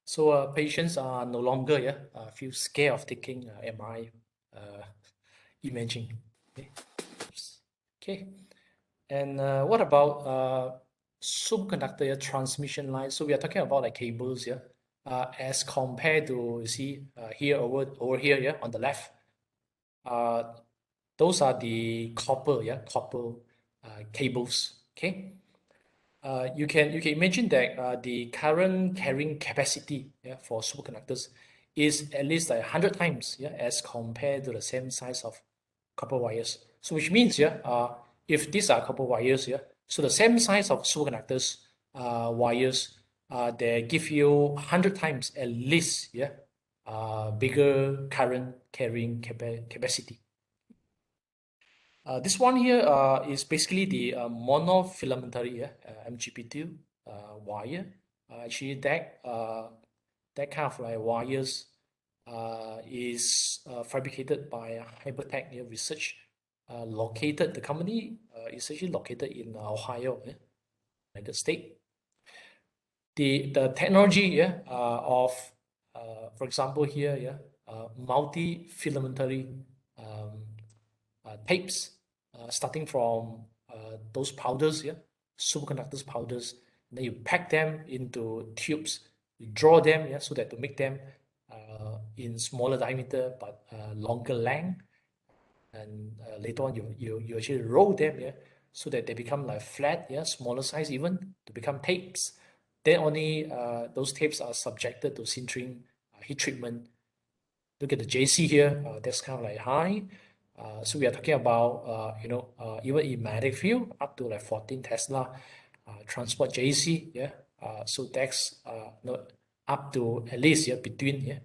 Speaker 2: So patients are no longer feel scared of taking MRI imaging. Okay. Okay. And what about superconductor transmission lines? So we are talking about like cables here, as compared to here over here on the left. Those are the copper cables. Okay. You can imagine that the current carrying capacity for superconductors is at least like 100 times, yeah, as compared to the same size of copper wires. So which means, yeah, if these are copper wires, yeah, so the same size of superconductors wires, they give you 100 times at least, yeah, bigger current carrying capacity. This one here is basically the monofilamentary MGP2 wire. Actually, that kind of like wires is fabricated by Hypertech Research. The company is actually located in Ohio, United States. The technology of for example here multi-filamentary tapes starting from those powders, superconductors powders. Then you pack them into tubes, you draw them, so that to make them in smaller diameter but longer length. And later on, you actually roll them, so that they become like flat, smaller size even, to become tapes. Then only those tapes are subjected to sintering heat treatment. Look at the JC here, that's kind of like high. So we are talking about, even in magnetic field, up to like 14 Tesla, transport JC, so that's up to at least, between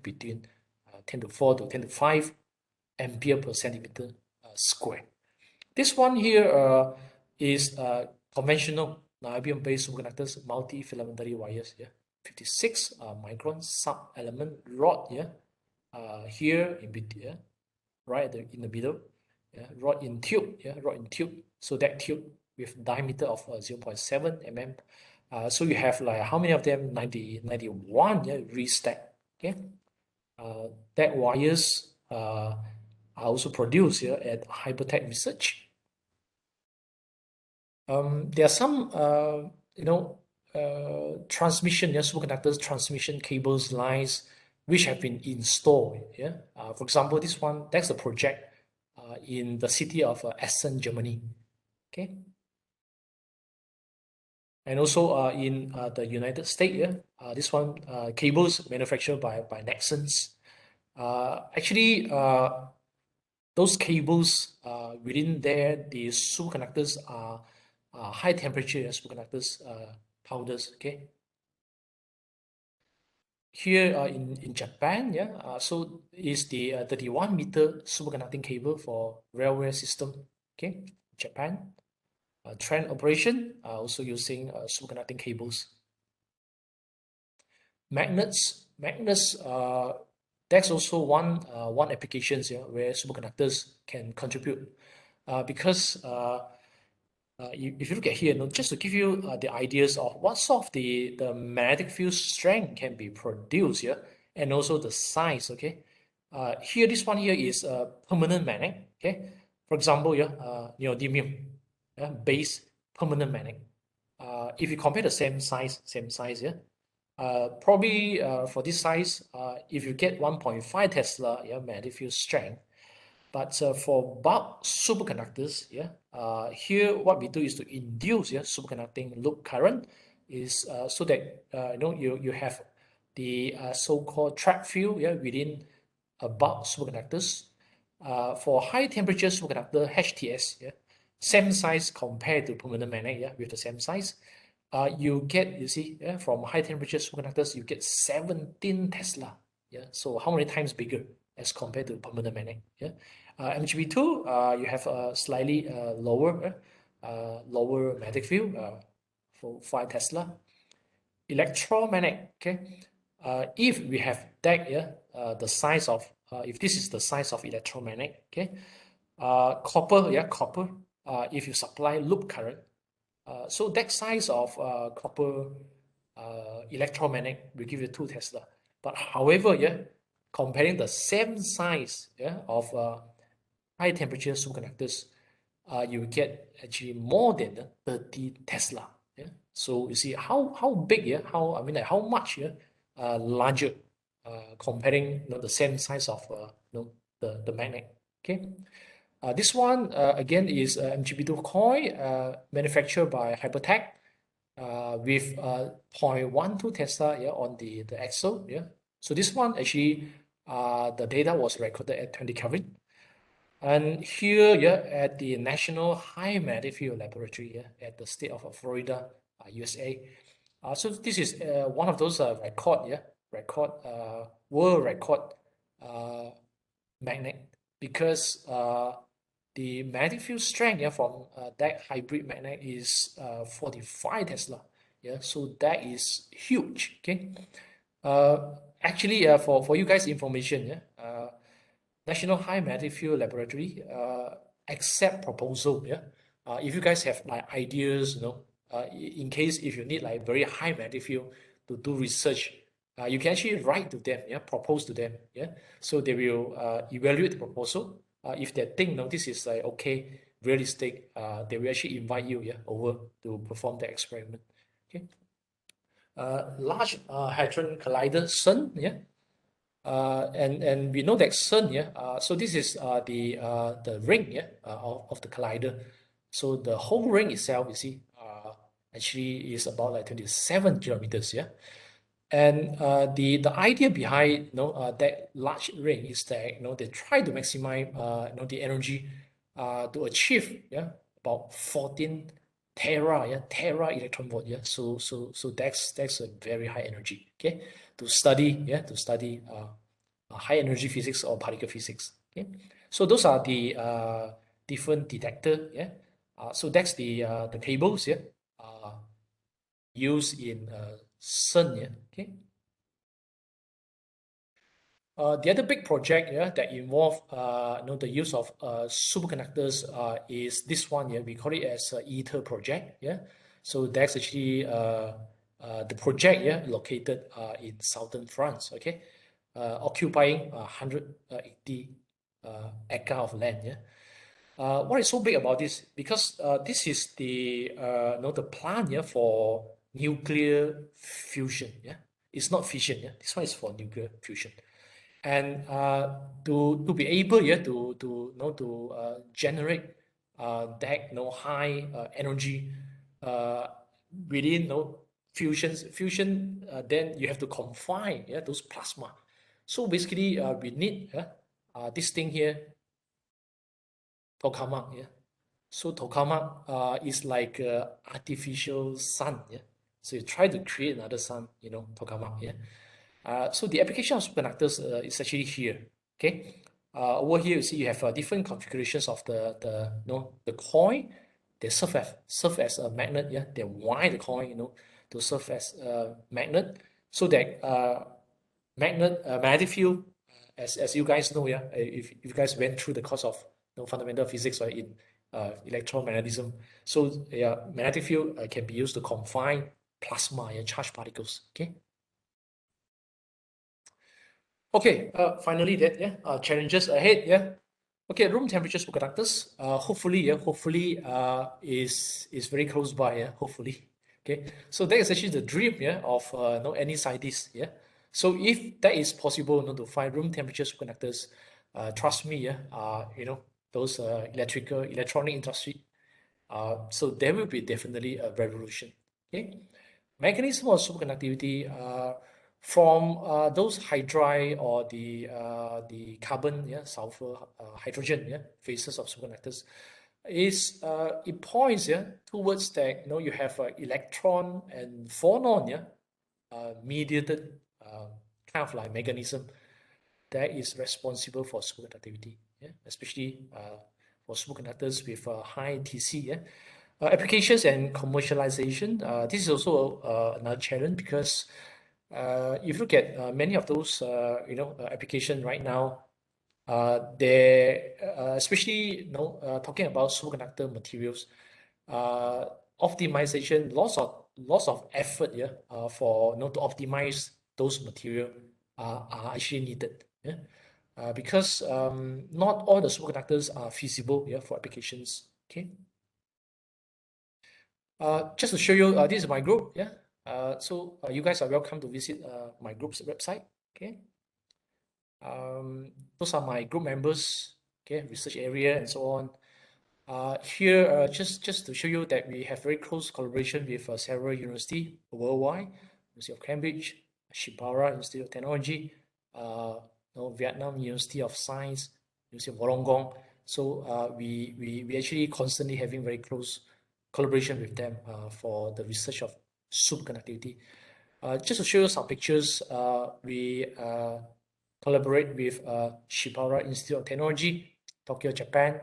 Speaker 2: 10 to 4 to 10 to 5 ampere per centimeter square. This one here is conventional niobium-based superconductors, multi-filamentary wires, 56 micron sub-element rod, here in between, right in the middle, rod in tube, rod in tube. So that tube with diameter of 0.7 mm. So you have like how many of them? 91, restacked. Okay, that wires are also produced here at Hypertech Research. There are some, transmission, superconductors, transmission cables, lines, which have been installed. For example, this one, that's a project in the city of Essen, Germany. Okay. And also in the United States, this one, cables manufactured by Nexus. Actually, those cables within there, the superconductors are high temperature superconductors powders. Okay. Here in Japan, so is the 31-meter superconducting cable for railway system. Okay, Japan. Trend operation also using superconducting cables. Magnets, that's also one applications where superconductors can contribute, because if you look at here, just to give you the ideas of what sort of the magnetic field strength can be produced here, and also the size. Okay, here this one here is a permanent magnet. Okay, for example, neodymium base permanent magnet. If you compare the same size, probably for this size, if you get 1.5 Tesla magnetic field strength. But for bulk superconductors, here what we do is to induce superconducting loop current, is so that you have the so-called trap field within bulk superconductors. For high temperature superconductor HTS, same size compared to permanent magnet, with the same size, you get, from high temperature superconductors, you get 17 Tesla. So how many times bigger as compared to permanent magnet? MGP2, you have a slightly lower magnetic field for 5 Tesla. Electromagnet, okay. If we have that, the size of, if this is the size of electromagnet, okay. Copper, if you supply loop current, so that size of copper electromagnet will give you 2 Tesla. But however, comparing the same size of high temperature superconductors, you will get actually more than 30 Tesla. So you see how big, how much larger, comparing the same size of the magnet. Okay. This one again is MGP2 coil manufactured by Hypertech with 0.12 Tesla on the axle. So this one actually the data was recorded at 20 Kelvin. And here, yeah, at the National High Magnetic Field Laboratory, yeah, at the state of Florida, USA. So this is one of those world record magnet, because the magnetic field strength, yeah, from that hybrid magnet is 45 Tesla. Yeah, so that is huge. Okay. Actually, for you guys' information, yeah, National High Magnetic Field Laboratory accept proposal. Yeah, if you guys have like ideas, in case if you need like very high magnetic field to do research, you can actually write to them. Yeah, propose to them. Yeah, so they will evaluate the proposal. If they think, no, this is like okay, realistic, they will actually invite you, yeah, over to perform the experiment. Okay. Large Hadron Collider CERN, yeah. And we know that CERN, yeah. So this is the ring, yeah, of the collider. So the whole ring itself, you see, actually is about like 27 kilometers, yeah. And the idea behind that large ring is that they try to maximize the energy to achieve, yeah, about 14 tera electron volt, yeah. So that's a very high energy, okay, to study high energy physics or particle physics. Okay, so those are the different detector. Yeah, so that's the cables. Yeah, used in CERN. Yeah. Okay. The other big project, yeah, that involve the use of superconductors is this one. Yeah, we call it as ITER project. Yeah, so that's actually the project, yeah, located in southern France. Okay, occupying 180 acre of land. Yeah. What is so big about this? Because this is the the plan, yeah, for nuclear fusion. Yeah, it's not fission. Yeah, this one is for nuclear fusion. And to be able, yeah, to generate that high energy within fusion, then you have to confine, yeah, those plasma. So basically we need this thing here, tokamak. Yeah, so tokamak is like artificial sun. Yeah, so you try to create another sun, tokamak. Yeah. So the application of superconductors is actually here. Okay, over here you see you have different configurations of the coil. They serve as a magnet. Yeah, they wind the coil, to serve as a magnet, so that magnetic field, as you guys know, yeah, if you guys went through the course of fundamental physics, right, in electromagnetism. So yeah, magnetic field can be used to confine plasma and charged particles. Okay. Okay, finally that, yeah, challenges ahead, yeah. Okay, room temperature superconductors, hopefully is very close by, yeah, hopefully. Okay, so that is actually the dream, yeah, of any scientist, yeah. So if that is possible, to find room temperature superconductors, trust me, yeah, those electronic industry, so there will be definitely a revolution. Okay, mechanism of superconductivity, from those hydride or the carbon, yeah, sulfur, hydrogen, yeah, phases of superconductors, is it points, yeah, towards that you have electron and phonon, yeah, mediated kind of like mechanism that is responsible for superconductivity, yeah, especially for superconductors with high TC. Yeah. Applications and commercialization. This is also another challenge, because if you look at many of those application right now, they especially talking about superconductor materials, optimization, lots of effort, yeah, for to optimize those material are actually needed. Yeah. Because not all the superconductors are feasible, yeah, for applications. Okay. Just to show you, this is my group. Yeah. So you guys are welcome to visit my group's website. Okay. Those are my group members. Okay, research area and so on. Here, just to show you that we have very close collaboration with several universities worldwide: University of Cambridge, Shibara Institute of Technology, Vietnam University of Science, University of Wollongong. So we actually constantly having very close collaboration with them for the research of superconductivity. Just to show you some pictures, we collaborate with Shibara Institute of Technology, Tokyo, Japan,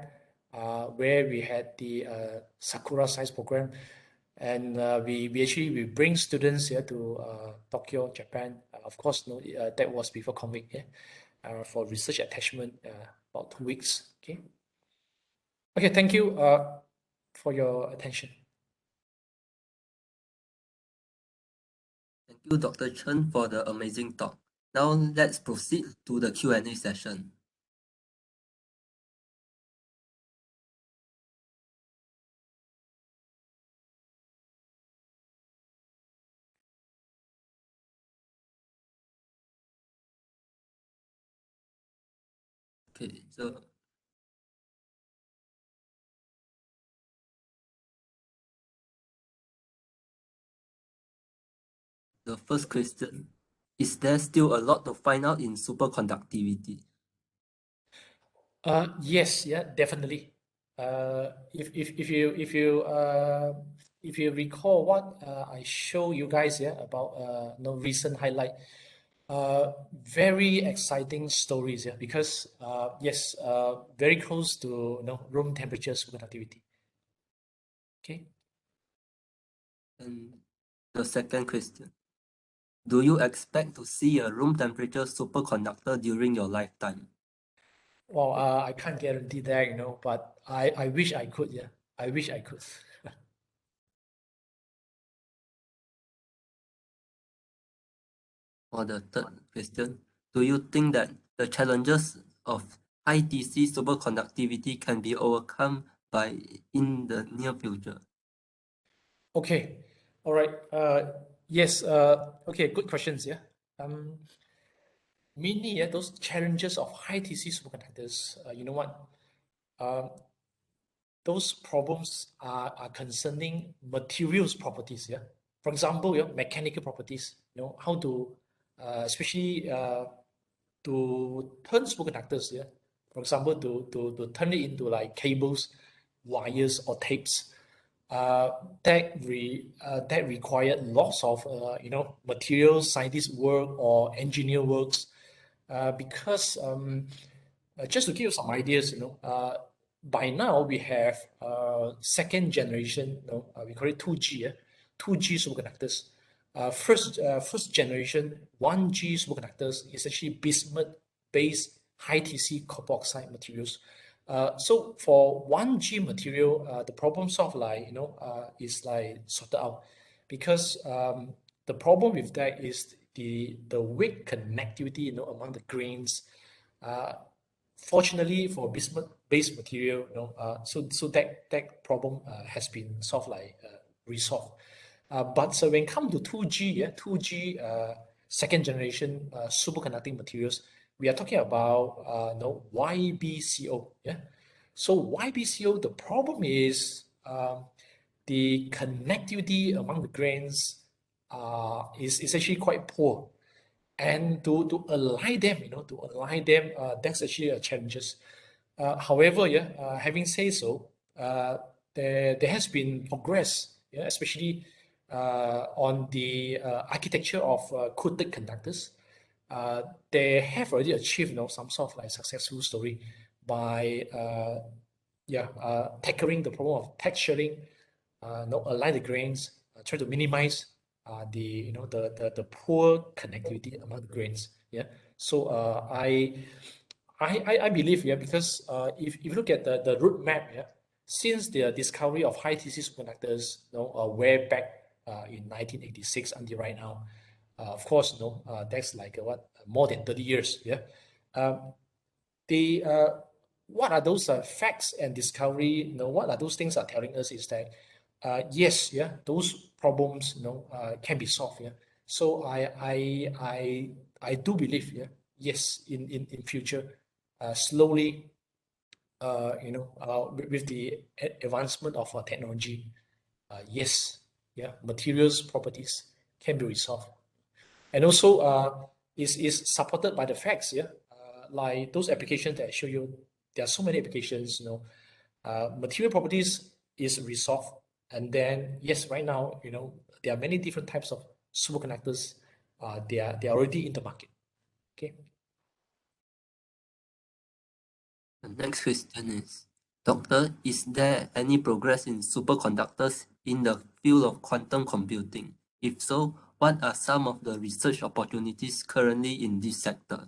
Speaker 2: where we had the Sakura Science Program. And we bring students here to Tokyo, Japan. Of course, that was before COVID, yeah, for research attachment, about 2 weeks. Okay, thank you for your attention.
Speaker 1: Thank you, Dr. Chen, for the amazing talk. Now let's proceed to the Q&A session. Okay, so the first question, is there still a lot to find out in superconductivity?
Speaker 2: Yes, yeah, definitely. If you recall what I show you guys, yeah, about recent highlight, very exciting stories, yeah, because yes, very close to room temperature superconductivity. Okay.
Speaker 1: And the second question, do you expect to see a room temperature superconductor during your lifetime?
Speaker 2: Well, I can't guarantee that, but I wish I could, yeah. I wish I could.
Speaker 1: For the third question, do you think that the challenges of high DC superconductivity can be overcome in the near future?
Speaker 2: Okay, all right. Yes. Okay, good questions. Yeah. Mainly, yeah, those challenges of high TC superconductors. You know what? Those problems are concerning materials properties. Yeah. For example, mechanical properties. How to, especially to turn superconductors. Yeah. For example, to turn it into like cables, wires, or tapes. That required lots of materials, scientist work or engineer works, because just to give you some ideas, by now we have second generation, we call it 2G, 2G superconductors. First generation 1G superconductors is actually bismuth-based high TC copper oxide materials. So for 1G material, the problem solved is like sorted out, because the problem with that is the weak connectivity among the grains. Fortunately for bismuth-based material, so that problem has been resolved. But so when it comes to 2G, 2G second generation superconducting materials, we are talking about YBCO. Yeah. So YBCO, the problem is the connectivity among the grains is actually quite poor. And to align them, that's actually a challenge. However, having said so, there has been progress, especially on the architecture of coated conductors. They have already achieved some sort of like successful story by tackling the problem of texturing, align the grains, try to minimize the poor connectivity among the grains. Yeah. So I believe, because if you look at the route map, since the discovery of high TC superconductors, way back in 1986 until right now, of course, that's like more than 30 years. Yeah. What are those facts and discovery? What are those things are telling us is that yes, those problems can be solved. Yeah. So I do believe, yes, in future, slowly, with the advancement of technology, yes, materials properties can be resolved, and also is supported by the facts. Yeah. like those applications that I show you, there are so many applications, material properties is resolved. And then, yes, right now, there are many different types of superconductors. They are already in the market. Okay.
Speaker 1: The next question is, Doctor, is there any progress in superconductors in the field of quantum computing? If so, what are some of the research opportunities currently in this sector?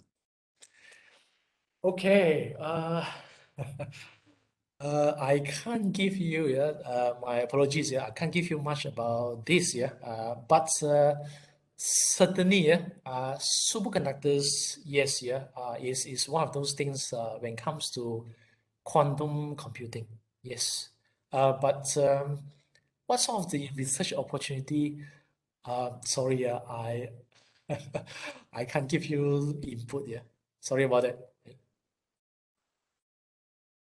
Speaker 2: Okay. I can't give you, my apologies, I can't give you much about this, but certainly, superconductors, yes, is one of those things when it comes to quantum computing, yes. But what sort of the research opportunity? Sorry, I can't give you input, Sorry about that.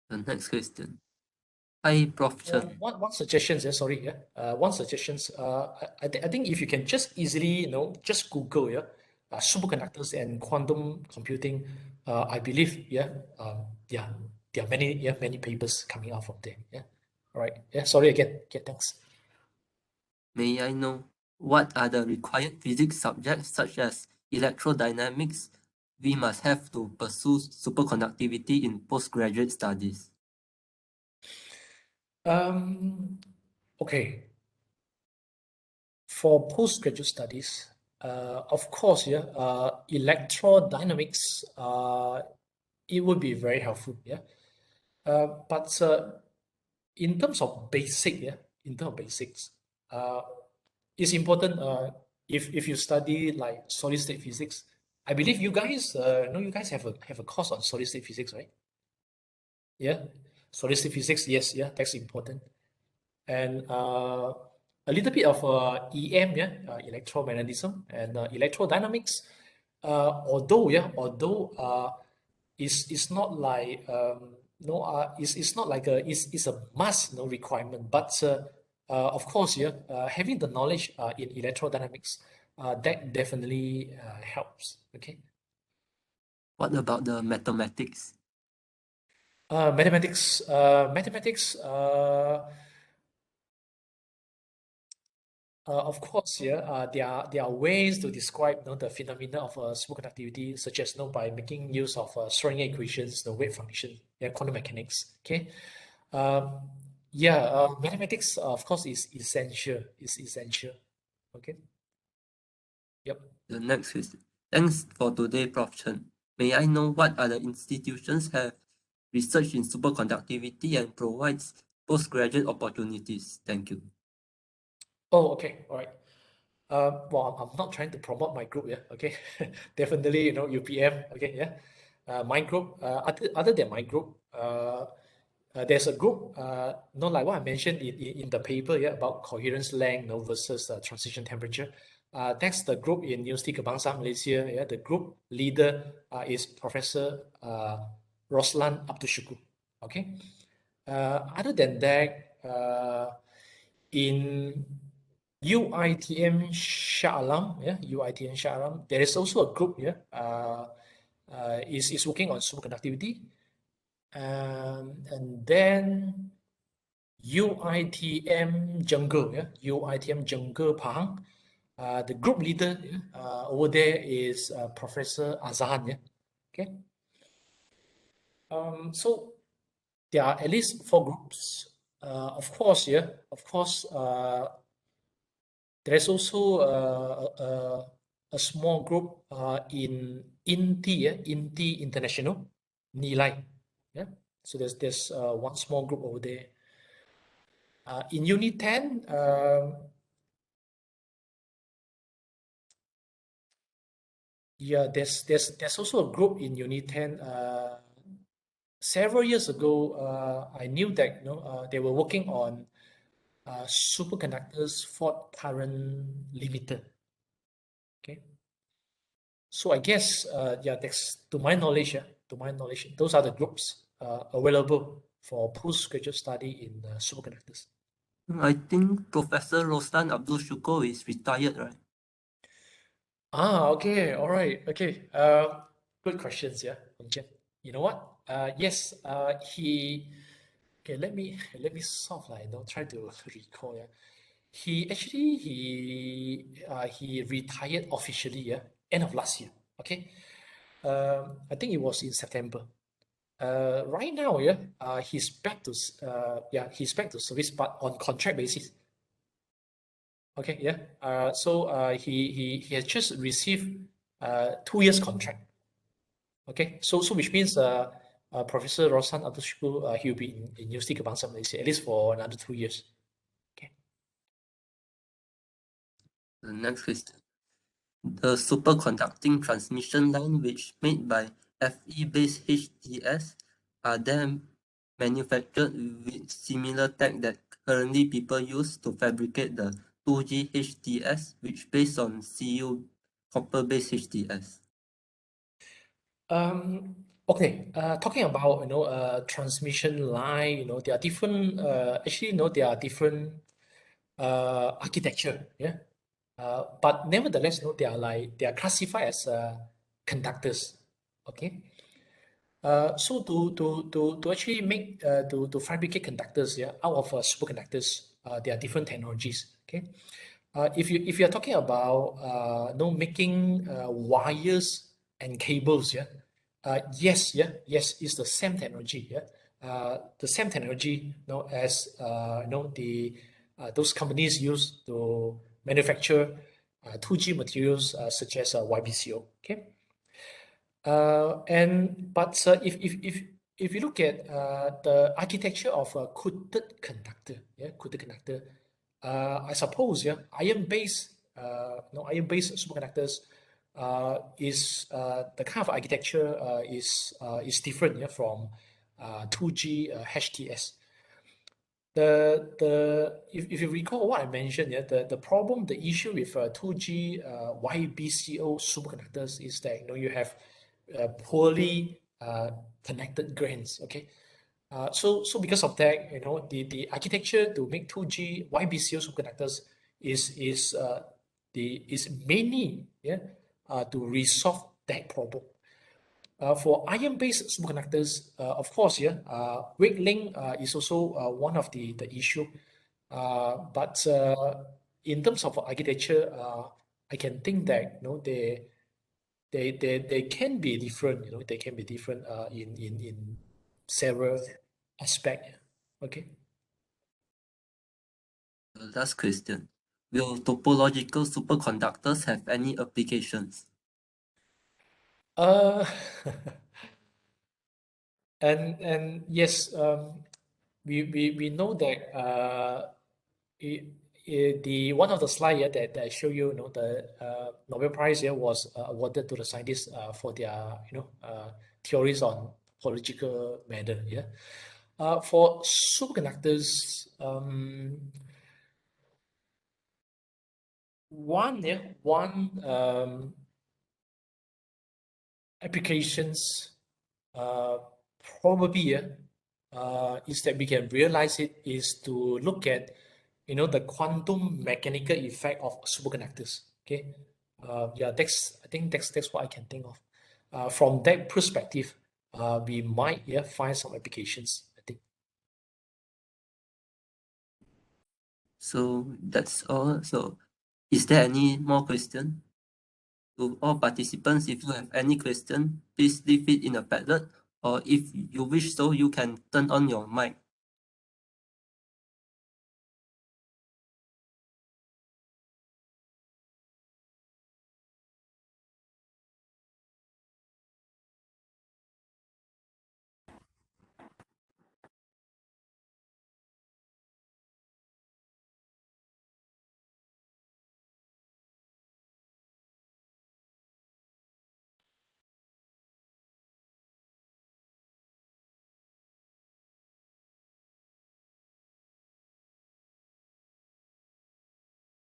Speaker 1: The next question. Hi, Prof. Chen.
Speaker 2: One suggestion, sorry, one suggestion. I think if you can just easily, just Google, superconductors and quantum computing, I believe, there are many papers coming out from there. All right. Sorry again. Thanks.
Speaker 1: May I know what are the required physics subjects such as electrodynamics we must have to pursue superconductivity in postgraduate studies?
Speaker 2: Okay. For postgraduate studies, of course, electrodynamics, it would be very helpful, but in terms of basics, it's important. If you study like solid state physics, I believe you guys, you guys have a course on solid state physics, right? Yeah, solid state physics, yes, that's important. And a little bit of EM, electromagnetism and electrodynamics. Although it's not like it's not like it's a must requirement, but of course, having the knowledge in electrodynamics that definitely helps. Okay.
Speaker 1: What about the mathematics?
Speaker 2: Mathematics. Of course, there are ways to describe the phenomena of superconductivity, such as by making use of Schrodinger equations, the wave function, quantum mechanics. Okay, mathematics of course is essential. Okay. Yep.
Speaker 1: The next question. Thanks for today, Prof. Chen. May I know what other institutions have research in superconductivity and provides postgraduate opportunities? Thank you.
Speaker 2: Oh, okay. All right. Well, I'm not trying to promote my group, okay. Definitely, UPM, okay, my group, other than my group, there's a group, like what I mentioned in the paper, about coherence length, versus transition temperature. That's the group in Universiti Kebangsaan Malaysia. The group leader is Professor Roslan Abdul Syukur. Okay. Other than that, in UITM Shah Alam, UITM Shah Alam, there is also a group is working on superconductivity. And then UITM Jungle, UITM Jungle Pahang. The group leader over there is Professor Azhan, okay. So there are at least 4 groups. Of course, there's also a small group in INTI International, Nilai. So there's one small group over there. In Unit 10, there's also a group in Unit 10. Several years ago, I knew that they were working on superconductors fault current limiter. Okay. So I guess, that's to my knowledge, those are the groups available for postgraduate study in superconductors.
Speaker 1: I think Professor Roslan Abdul Syukur is retired, right?
Speaker 2: Okay, all right, okay. Good questions, yeah, Chen. You know what? Yes, okay, let me solve like, try to recall, yeah. He retired officially, yeah, end of last year. Okay. I think it was in September. Right now, yeah, he's back to he's back to service, but on contract basis. Okay, yeah. He has just received 2 years contract. Okay, so which means Professor Roshan Abdul he'll be in Universiti Putra Malaysia at least for another 2 years. Okay.
Speaker 1: The next question. The superconducting transmission line which made by Fe-based HTS, are them manufactured with similar tech that currently people use to fabricate the 2G HTS, which based on Cu copper-based HTS?
Speaker 2: Okay, talking about transmission line, there are different actually there are different architecture, yeah. But nevertheless, they are classified as conductors. Okay. So to actually make to fabricate conductors, yeah, out of superconductors, there are different technologies. Okay. If you're talking about making wires and cables, yeah, yes, it's the same technology, yeah, the same technology, as the those companies use to manufacture 2G materials such as YBCO. Okay. If you look at the architecture of a coated conductor, yeah, coated conductor, I suppose, yeah, iron-based superconductors is the kind of architecture is different, yeah, from 2G HTS. If you recall what I mentioned, yeah, the issue with 2G YBCO superconductors is that you have poorly connected grains. Okay, so because of that, the architecture to make 2G YBCO superconductors is mainly, yeah, to resolve that problem. For iron-based superconductors, of course, yeah, weak link is also one of the issue. But in terms of architecture, I can think that they can be different. They can be different in several aspects. Okay.
Speaker 1: The last question. Will topological superconductors have any applications?
Speaker 2: Uh, and yes, we know that the one of the slide here that I show you, the Nobel Prize here was awarded to the scientists for their theories on topological matter. Yeah, for superconductors, one applications probably is that we can realize it is to look at the quantum mechanical effect of superconductors. Okay, yeah, I think that's what I can think of. From that perspective, we might find some applications, I think.
Speaker 1: So that's all. So is there any more question? To all participants, if you have any question, please leave it in a Padlet, or if you wish so, you can turn on your mic.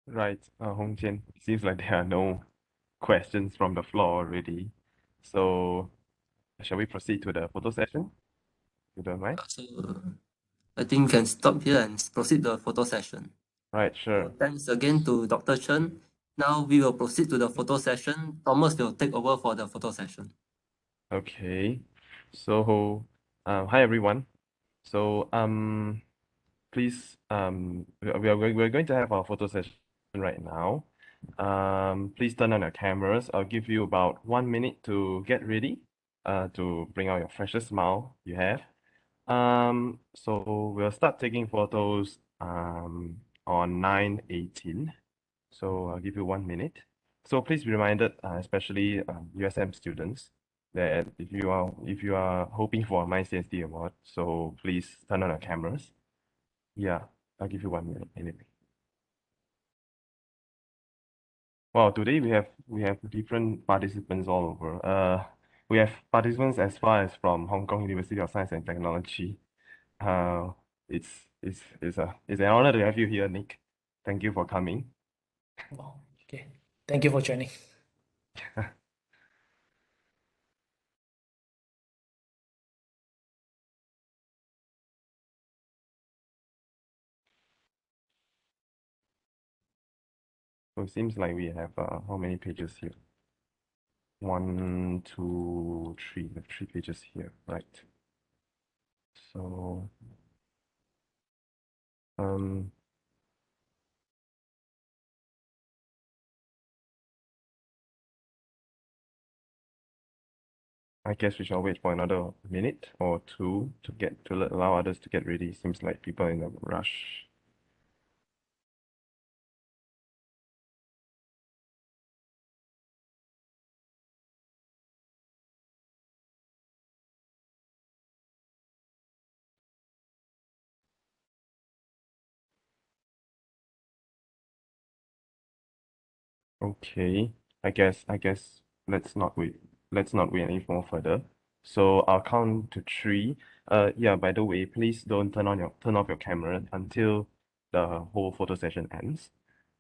Speaker 5: Right, Hong Chen. Seems like there are no questions from the floor already. So, shall we proceed to the photo session? You don't mind?
Speaker 1: So I think we can stop here and proceed the photo session.
Speaker 5: Right, sure.
Speaker 1: So thanks again to Dr. Chen. Now we will proceed to the photo session. Thomas will take over for the photo session.
Speaker 5: Okay. So, hi everyone. So, please, we're going to have our photo session right now. Please turn on your cameras. I'll give you about 1 minute to get ready, to bring out your freshest smile you have. So we'll start taking photos, on 9:18. So I'll give you 1 minute. So please be reminded, especially USM students, that if you are hoping for a MyCSD award, so please turn on your cameras. Yeah, I'll give you 1 minute anyway. Wow, today we have different participants all over. We have participants as far as from Hong Kong University of Science and Technology. Uh, it's an honor to have you here, Nick. Thank you for coming.
Speaker 2: Wow. Okay. Thank you for joining.
Speaker 5: So it seems like we have how many pages here? 1, 2, 3. We have 3 pages here, right? So um I guess we shall wait for another minute or two to allow others to get ready. Seems like people are in a rush. Okay, I guess let's not wait any more further. So I'll count to three. Yeah, by the way, please don't turn off your camera until the whole photo session ends.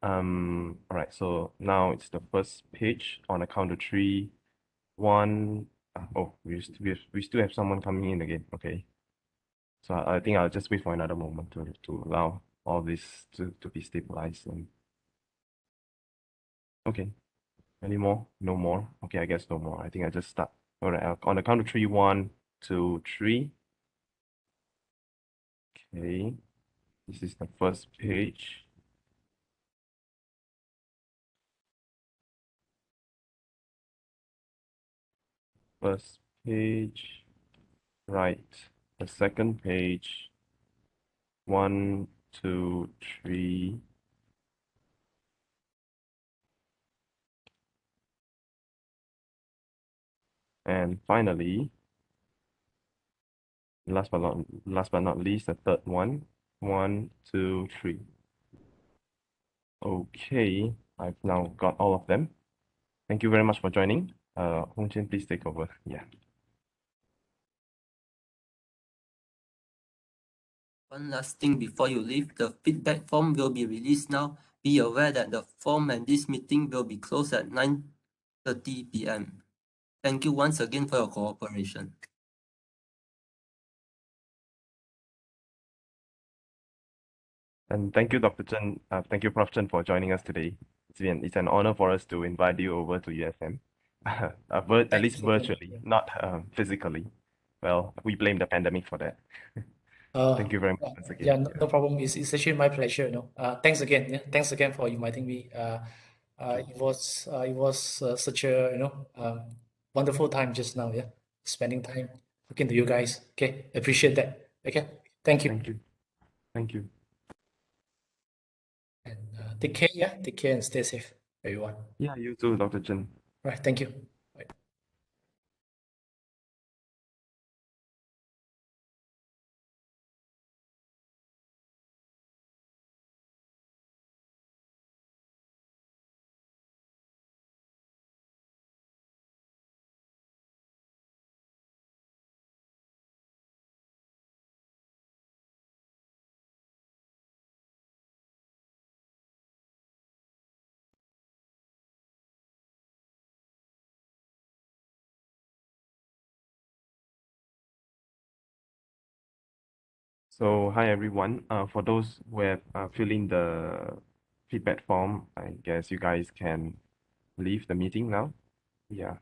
Speaker 5: All right, so now it's the first page on a count of three. One, oh, we still have someone coming in again. Okay, so I think I'll just wait for another moment to allow all this to be stabilized and okay. Any more? No more. Okay, I guess no more. I think I just start. All right, on the count of three, 1, 2, 3. Okay, this is the first page. First page, right. The second page, 1, 2, 3. And finally, last but not least, the third one, 1, 2, 3. Okay, I've now got all of them. Thank you very much for joining. Hong Chen, please take over. Yeah.
Speaker 1: One last thing before you leave, the feedback form will be released now. Be aware that the form and this meeting will be closed at 9:30 p.m. Thank you once again for your cooperation.
Speaker 5: And thank you, Dr. Chen. Thank you, Prof. Chen, for joining us today. It's an honor for us to invite you over to USM, at least virtually, not physically. Well, we blame the pandemic for that. Thank you very much once
Speaker 2: Yeah,
Speaker 5: again.
Speaker 2: no problem. It's actually my pleasure. Thanks again. Yeah, thanks again for inviting me. It was such a wonderful time just now. Yeah, spending time talking to you guys. Okay, appreciate that. Okay, thank you.
Speaker 5: Thank you. Thank you.
Speaker 2: And take care. Yeah, take care and stay safe, everyone.
Speaker 5: Yeah, you too, Dr. Chen.
Speaker 2: Right. Thank you. Bye.
Speaker 5: So hi everyone. For those who have filled in the feedback form, I guess you guys can leave the meeting now. Yeah.